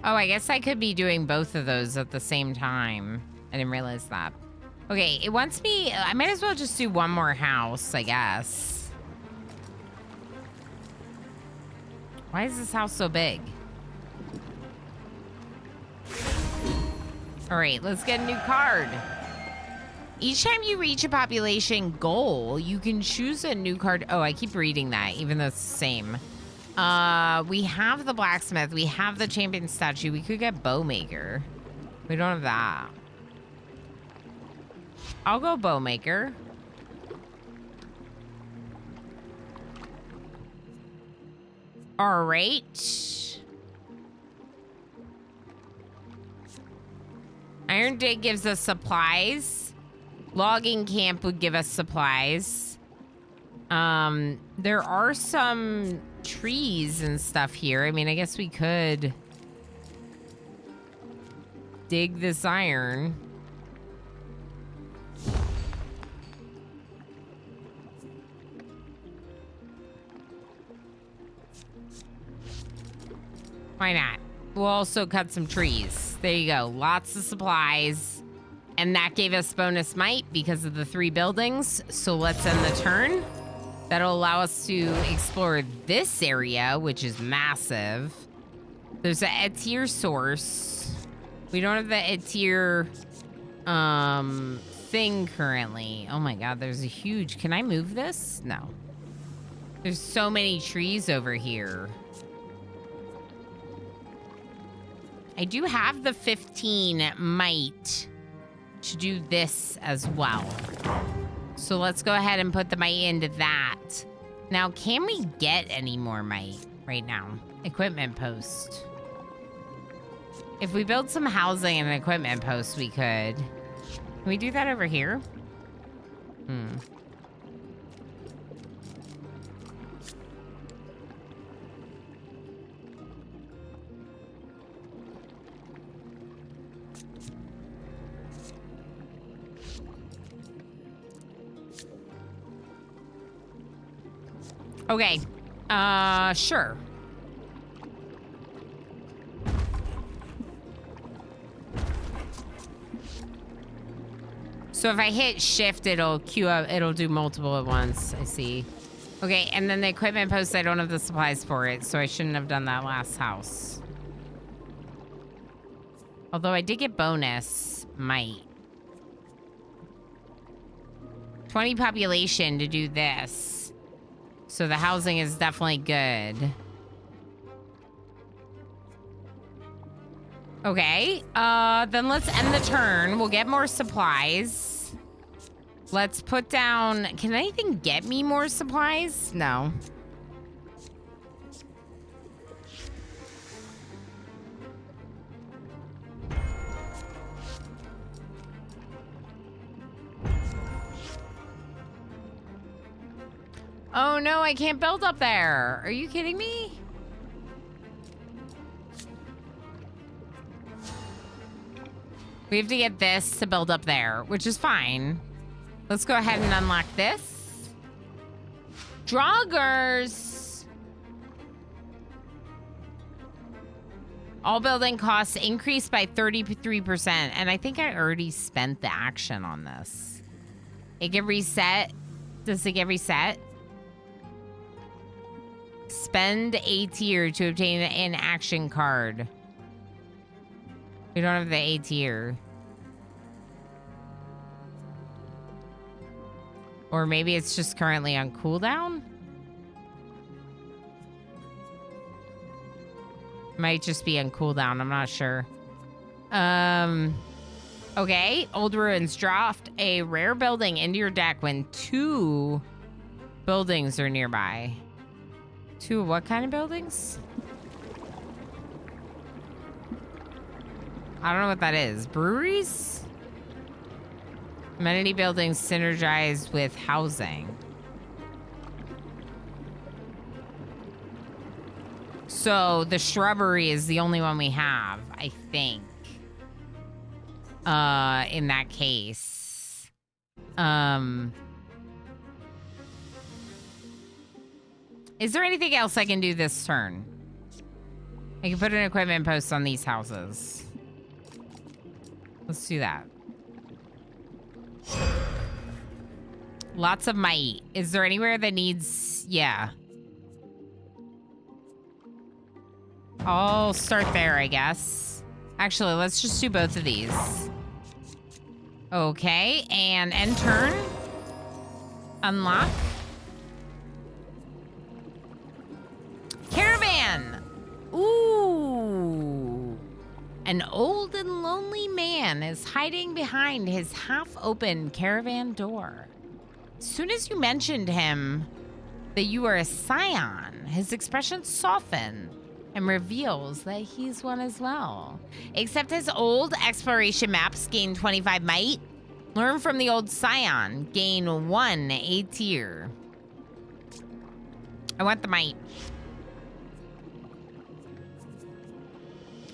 Oh, I guess I could be doing both of those at the same time. I didn't realize that. Okay, it wants me... I might as well just do one more house, I guess. Why is this house so big? All right, let's get a new card. Each time you reach a population goal, you can choose a new card. Oh, I keep reading that, even though it's the same. We have the blacksmith. We have the champion statue. We could get bowmaker. We don't have that. I'll go bowmaker. All right. Iron dig gives us supplies. Logging camp would give us supplies. There are some trees and stuff here. I mean, I guess we could dig this iron. Why not? We'll also cut some trees. There you go. Lots of supplies. And that gave us bonus might because of the 3 buildings. So let's end the turn. That'll allow us to explore this area, which is massive. There's an Etir source. We don't have the Etir thing currently. Oh my god, there's a huge... Can I move this? No. There's so many trees over here. I do have the 15 might to do this as well. So let's go ahead and put the might into that. Now, can we get any more might right now? Equipment post. If we build some housing and an equipment post, we could. Can we do that over here? Okay. Sure. So if I hit shift, it'll queue up, it'll do multiple at once. I see. Okay, and then the equipment post, I don't have the supplies for it, so I shouldn't have done that last house. Although I did get bonus might. 20 population to do this. So the housing is definitely good. Okay, then let's end the turn. We'll get more supplies. Let's put down... Can anything get me more supplies? No. Oh no, I can't build up there. Are you kidding me? We have to get this to build up there, which is fine. Let's go ahead and unlock this. Droggers. All building costs increased by 33%. And I think I already spent the action on this. It get reset. Does it get reset? Spend a tier to obtain an action card. We don't have the A tier. Or maybe it's just currently on cooldown? Might just be on cooldown, I'm not sure. Okay, Old Ruins. Draft a rare building into your deck when 2 buildings are nearby. 2 what kind of buildings? I don't know what that is. Breweries? Amenity buildings synergize with housing. So the shrubbery is the only one we have, I think. In that case. Is there anything else I can do this turn? I can put an equipment post on these houses. Let's do that. Lots of might. Is there anywhere that needs... Yeah. I'll start there, I guess. Actually, let's just do both of these. Okay, and end turn. Unlock. Caravan! Ooh. An old and lonely man is hiding behind his half-open caravan door. As soon as you mentioned him, that you are a scion, his expression softened. and reveals that he's one as well. Except his old exploration maps gain 25 might. Learn from the old Scion, gain 1 A tier. I want the might.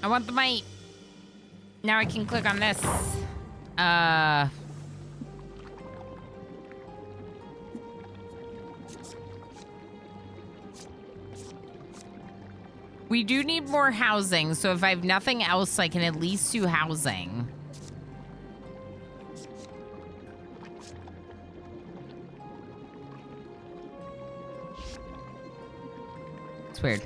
I want the might. Now I can click on this. We do need more housing, so if I have nothing else, I can at least do housing. It's weird.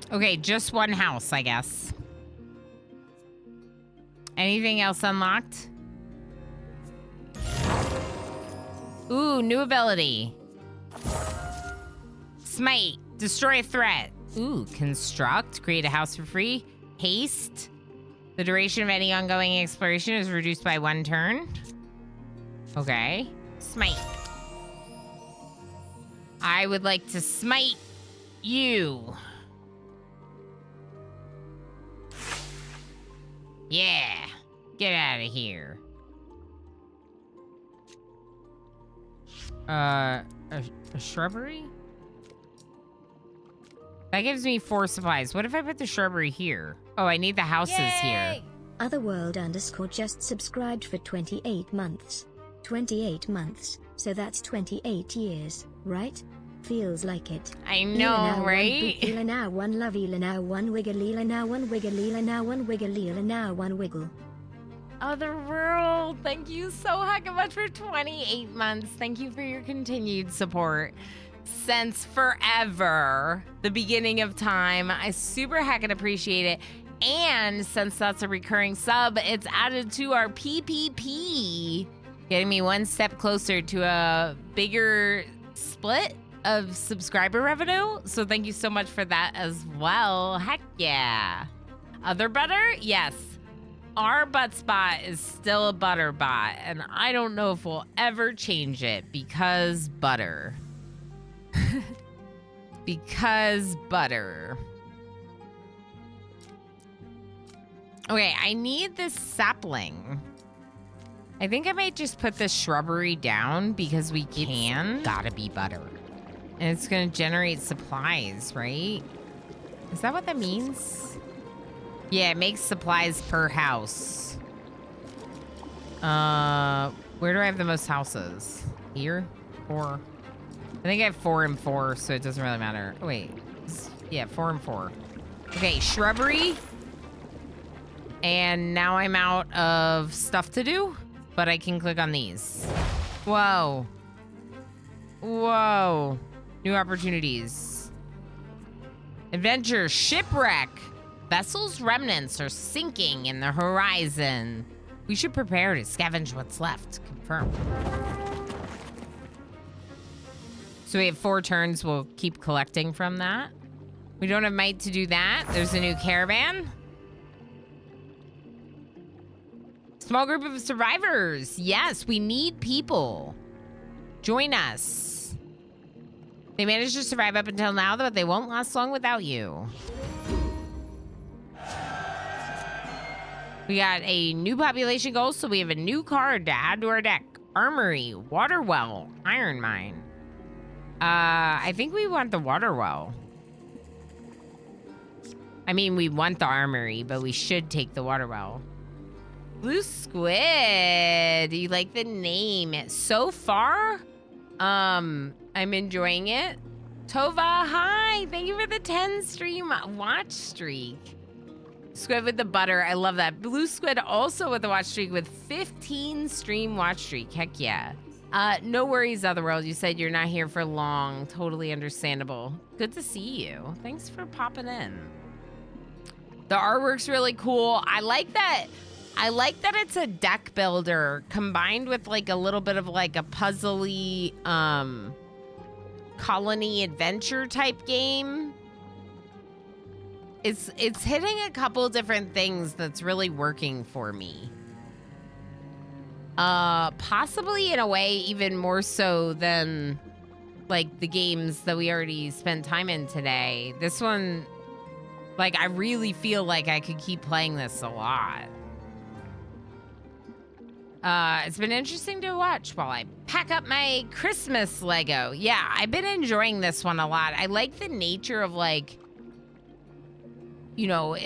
Okay, just one house, I guess. Anything else unlocked? Ooh, new ability. Smite, destroy a threat. Ooh, construct, create a house for free. Haste, the duration of any ongoing exploration is reduced by 1 turn. Okay, smite. I would like to smite you. Yeah, get out of here. A shrubbery? That gives me 4 supplies. What if I put the shrubbery here? Oh, I need the houses here. Otherworld_ just subscribed for 28 months. 28 months, so that's 28 years, right? Feels like it. I know, right? Ela now 1 love, Ela now 1 wiggle, Ela now 1 wiggle, Ela now 1 wiggle, Ela now 1 wiggle. Otherworld, thank you so heckin' much for 28 months. Thank you for your continued support since forever, the beginning of time. I super heckin' appreciate it. And since that's a recurring sub, it's added to our PPP, getting me 1 step closer to a bigger split of subscriber revenue. So thank you so much for that as well. Heck yeah. Other butter? Yes. Our butt spot is still a butter bot, and I don't know if we'll ever change it because butter. Because butter. Okay, I need this sapling. I think I might just put this shrubbery down because we can. It's gotta be butter. And it's gonna generate supplies, right? Is that what that means? Yeah, it makes supplies per house. Where do I have the most houses? Here? 4. I think I have 4 and 4, so it doesn't really matter. Oh, wait. Yeah, 4 and 4. Okay, shrubbery. And now I'm out of stuff to do, but I can click on these. Whoa. Whoa. New opportunities. Adventure, shipwreck. Vessels' remnants are sinking in the horizon. We should prepare to scavenge what's left. Confirm. So we have 4 turns. We'll keep collecting from that. We don't have might to do that. There's a new caravan. Small group of survivors. Yes, we need people. Join us. They managed to survive up until now, but they won't last long without you. We got a new population goal, so we have a new card to add to our deck. Armory, water well, iron mine. I think we want the water well. I mean, we want the armory, but we should take the water well. Blue squid, you like the name. So far, I'm enjoying it. Tova, hi, thank you for the 10 stream watch streak. Squid with the butter, I love that. Blue squid also with the watch streak with 15 stream watch streak, heck yeah. No worries, Otherworld, you said you're not here for long, totally understandable. Good to see you, thanks for popping in. The artwork's really cool. I like that it's a deck builder combined with like a little bit of like a puzzly colony adventure type game. It's hitting a couple different things that's really working for me. Possibly in a way even more so than like the games that we already spent time in today. This one, like, I really feel like I could keep playing this a lot. It's been interesting to watch while I pack up my Christmas Lego. Yeah, I've been enjoying this one a lot. I like the nature of, like, you know,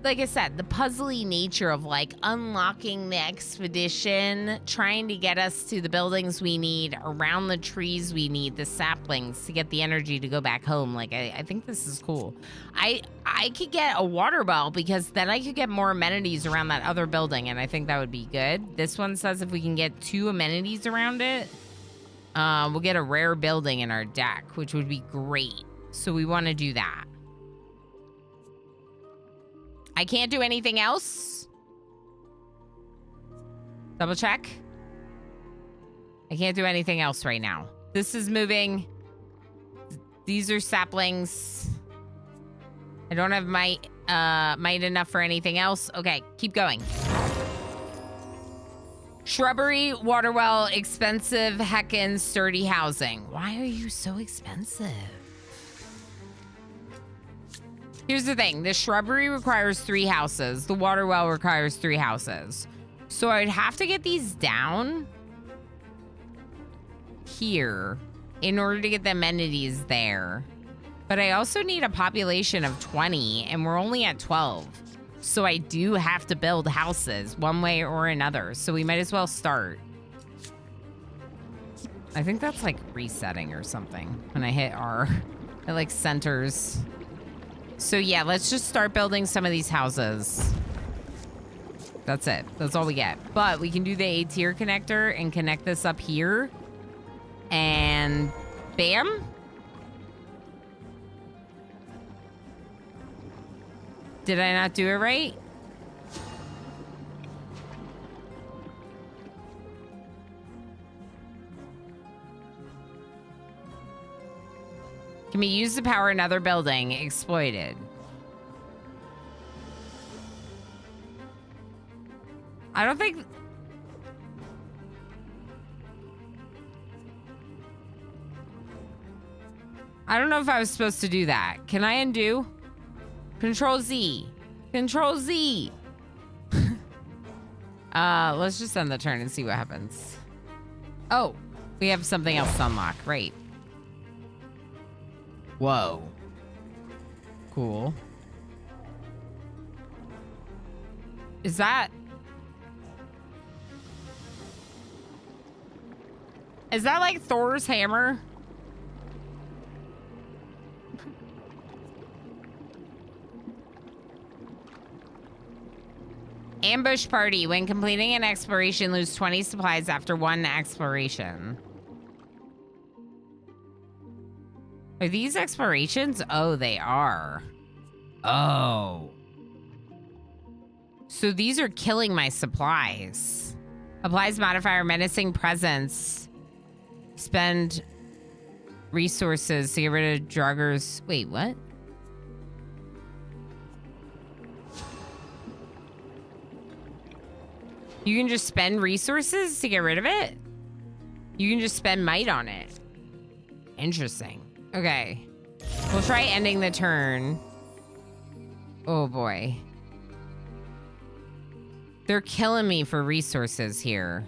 like I said, the puzzly nature of, like, unlocking the expedition, trying to get us to the buildings we need, around the trees we need, the saplings to get the energy to go back home. Like, I think this is cool. I could get a water well because then I could get more amenities around that other building, and I think that would be good. This one says if we can get 2 amenities around it, we'll get a rare building in our deck, which would be great. So we want to do that. I can't do anything else. Double check. I can't do anything else right now. This is moving. These are saplings. I don't have might enough for anything else. Okay, keep going. Shrubbery, water well, expensive, heckin' sturdy housing. Why are you so expensive? Here's the thing. The shrubbery requires 3 houses. The water well requires 3 houses. So I'd have to get these down here in order to get the amenities there. But I also need a population of 20, and we're only at 12. So I do have to build houses one way or another. So we might as well start. I think that's like resetting or something. When I hit R, it like centers. So yeah, let's just start building some of these houses. That's it. That's all we get. But we can do the A tier connector and connect this up here. And bam. Did I not do it right? Can be used to power another building. Exploited. I don't think... I don't know if I was supposed to do that. Can I undo? Control Z. Control Z. Let's just end the turn and see what happens. Oh, we have something else to unlock. Right. Whoa. Cool. Is that... Is that like Thor's hammer? Ambush party. When completing an exploration, lose 20 supplies after 1 exploration. Are these explorations? Oh, they are. Oh. So these are killing my supplies. Applies modifier menacing presence. Spend resources to get rid of druggers. Wait, what? You can just spend resources to get rid of it? You can just spend might on it. Interesting. Okay. We'll try ending the turn. Oh boy. They're killing me for resources here.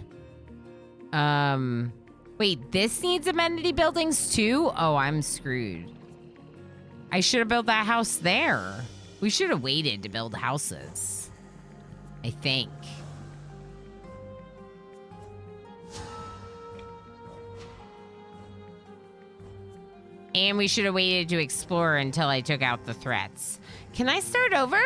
Wait, this needs amenity buildings too? Oh, I'm screwed. I should have built that house there. We should have waited to build houses. I think. And we should have waited to explore until I took out the threats. Can I start over?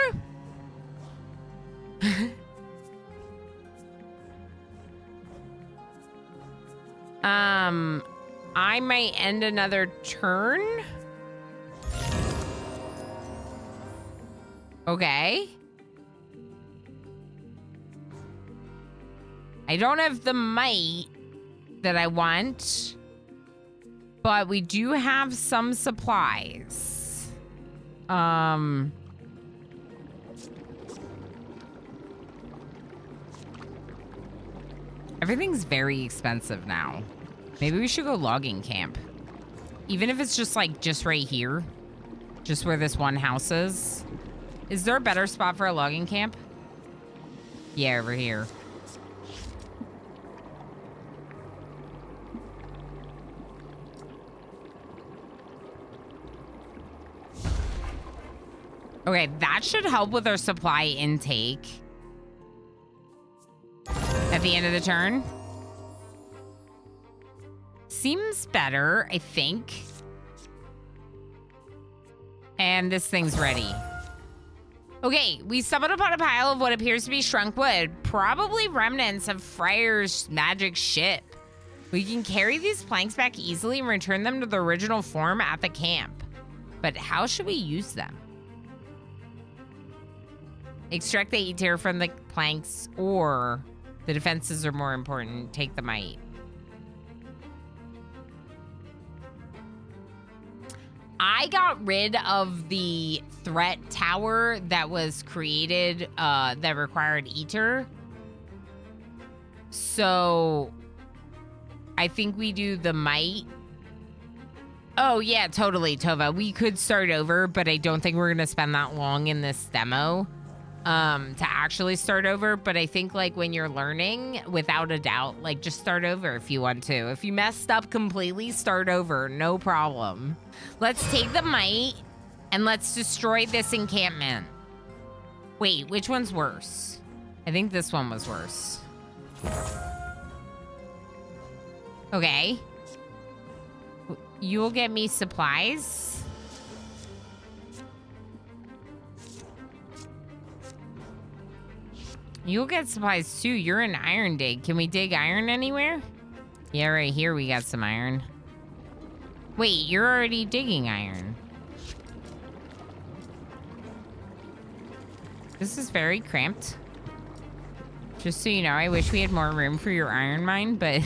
I might end another turn. Okay. I don't have the might that I want. But we do have some supplies. Everything's very expensive now. Maybe we should go logging camp. Even if it's just like just right here. Just where this one house is. Is there a better spot for a logging camp? Yeah, over here. Okay, that should help with our supply intake. At the end of the turn. Seems better, I think. And this thing's ready. Okay, we stumbled upon a pile of what appears to be shrunk wood. Probably remnants of Friar's magic ship. We can carry these planks back easily and return them to the original form at the camp. But how should we use them? Extract the E-tier from the planks, or the defenses are more important. Take the might. I got rid of the threat tower that was created that required Eater. So I think we do the might. Oh yeah, totally, Tova. We could start over, but I don't think we're gonna spend that long in this demo to actually start over. But I think like when you're learning, without a doubt, like just start over if you want to. If you messed up completely, start over, no problem. Let's take the might and let's destroy this encampment. Wait, which one's worse? I think this one was worse. Okay. You'll get me supplies. You'll get supplies too. You're an iron dig. Can we dig iron anywhere? Yeah, right here we got some iron. Wait, you're already digging iron. This is very cramped. Just so you know, I wish we had more room for your iron mine, but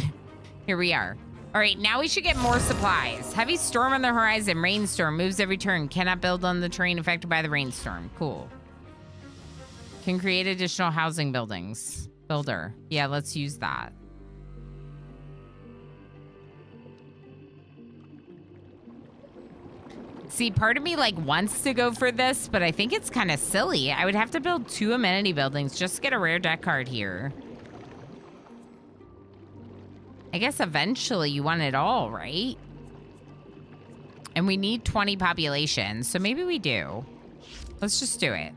here we are. All right, now we should get more supplies. Heavy storm on the horizon. Rainstorm moves every turn. Cannot build on the terrain affected by the rainstorm. Cool. Can create additional housing buildings. Builder. Yeah, let's use that. See, part of me like wants to go for this, but I think it's kind of silly. I would have to build 2 amenity buildings just to get a rare deck card here. I guess eventually you want it all, right? And we need 20 population, so maybe we do. Let's just do it.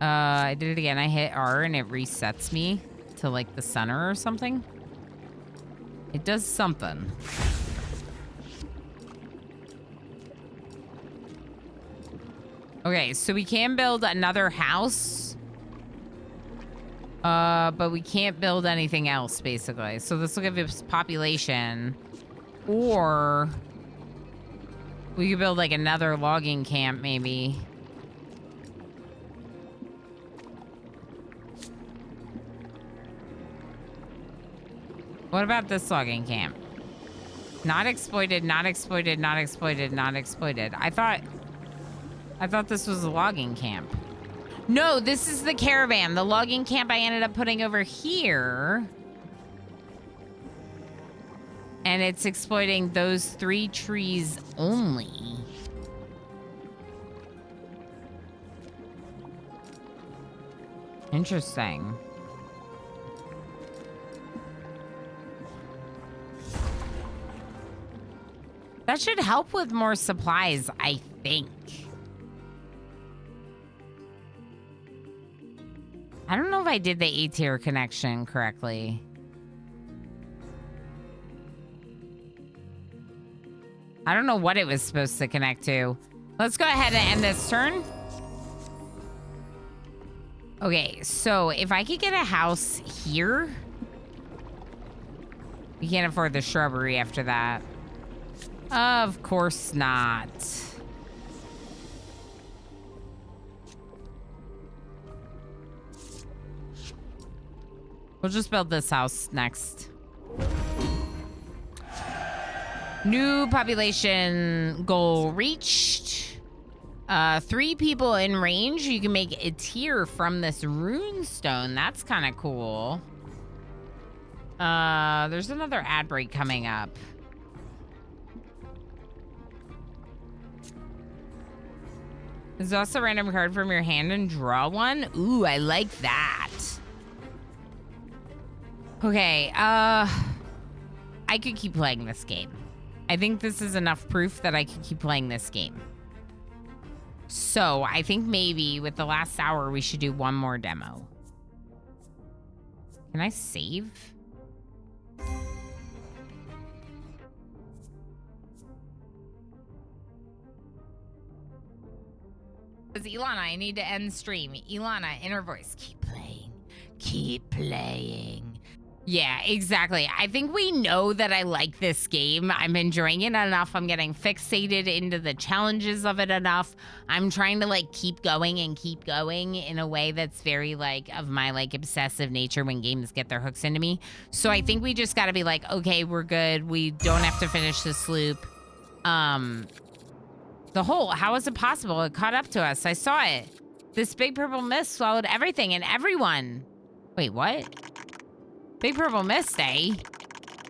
I did it again. I hit R and it resets me to like the center or something. It does something. Okay, so we can build another house. But we can't build anything else, basically. So this will give us population. Or we could build like another logging camp, maybe. What about this logging camp? Not exploited, not exploited, not exploited, not exploited. I thought this was a logging camp. No, this is the caravan. The logging camp I ended up putting over here. And it's exploiting those 3 trees only. Interesting. That should help with more supplies, I think. I don't know if I did the A-tier connection correctly. I don't know what it was supposed to connect to. Let's go ahead and end this turn. Okay, so if I could get a house here. We can't afford the shrubbery after that. Of course not. We'll just build this house next. New population goal reached. 3 people in range. You can make a tier from this rune stone. That's kind of cool. There's another ad break coming up. There's also a random card from your hand and draw one. Ooh, I like that. Okay, I could keep playing this game. I think this is enough proof that I could keep playing this game. So I think maybe with the last hour, we should do one more demo. Can I save? Because Ilana, I need to end stream. Ilana, inner voice, keep playing. Keep playing. Yeah, exactly. I think we know that I like this game. I'm enjoying it enough. I'm getting fixated into the challenges of it enough. I'm trying to like keep going in a way that's very like of my like obsessive nature when games get their hooks into me. So I think we just got to be like, okay, we're good. We don't have to finish this loop. The hole, how is it possible? It caught up to us. I saw it. This big purple mist swallowed everything and everyone. Wait, what? Big purple mist, eh?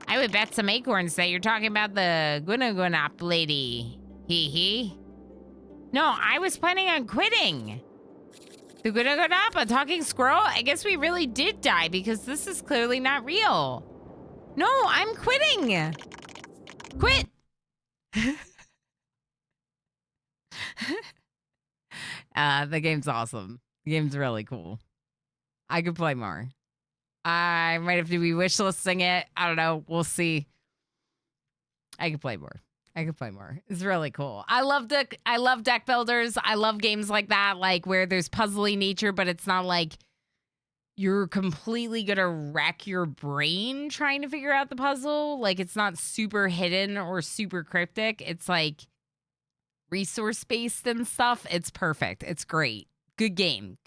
I would bet some acorns that you're talking about the Gunagunap lady. Hee hee. No, I was planning on quitting. The Gunagunap, a talking squirrel? I guess we really did die because this is clearly not real. No, I'm quitting. Quit. The game's awesome. The game's really cool. I could play more. I might have to be wishlisting it. I don't know. We'll see. I could play more. It's really cool. I love deck builders. I love games like that, like where there's puzzly nature, but it's not like you're completely gonna wreck your brain trying to figure out the puzzle. Like it's not super hidden or super cryptic. It's like resource based and stuff. It's perfect. It's great. Good game.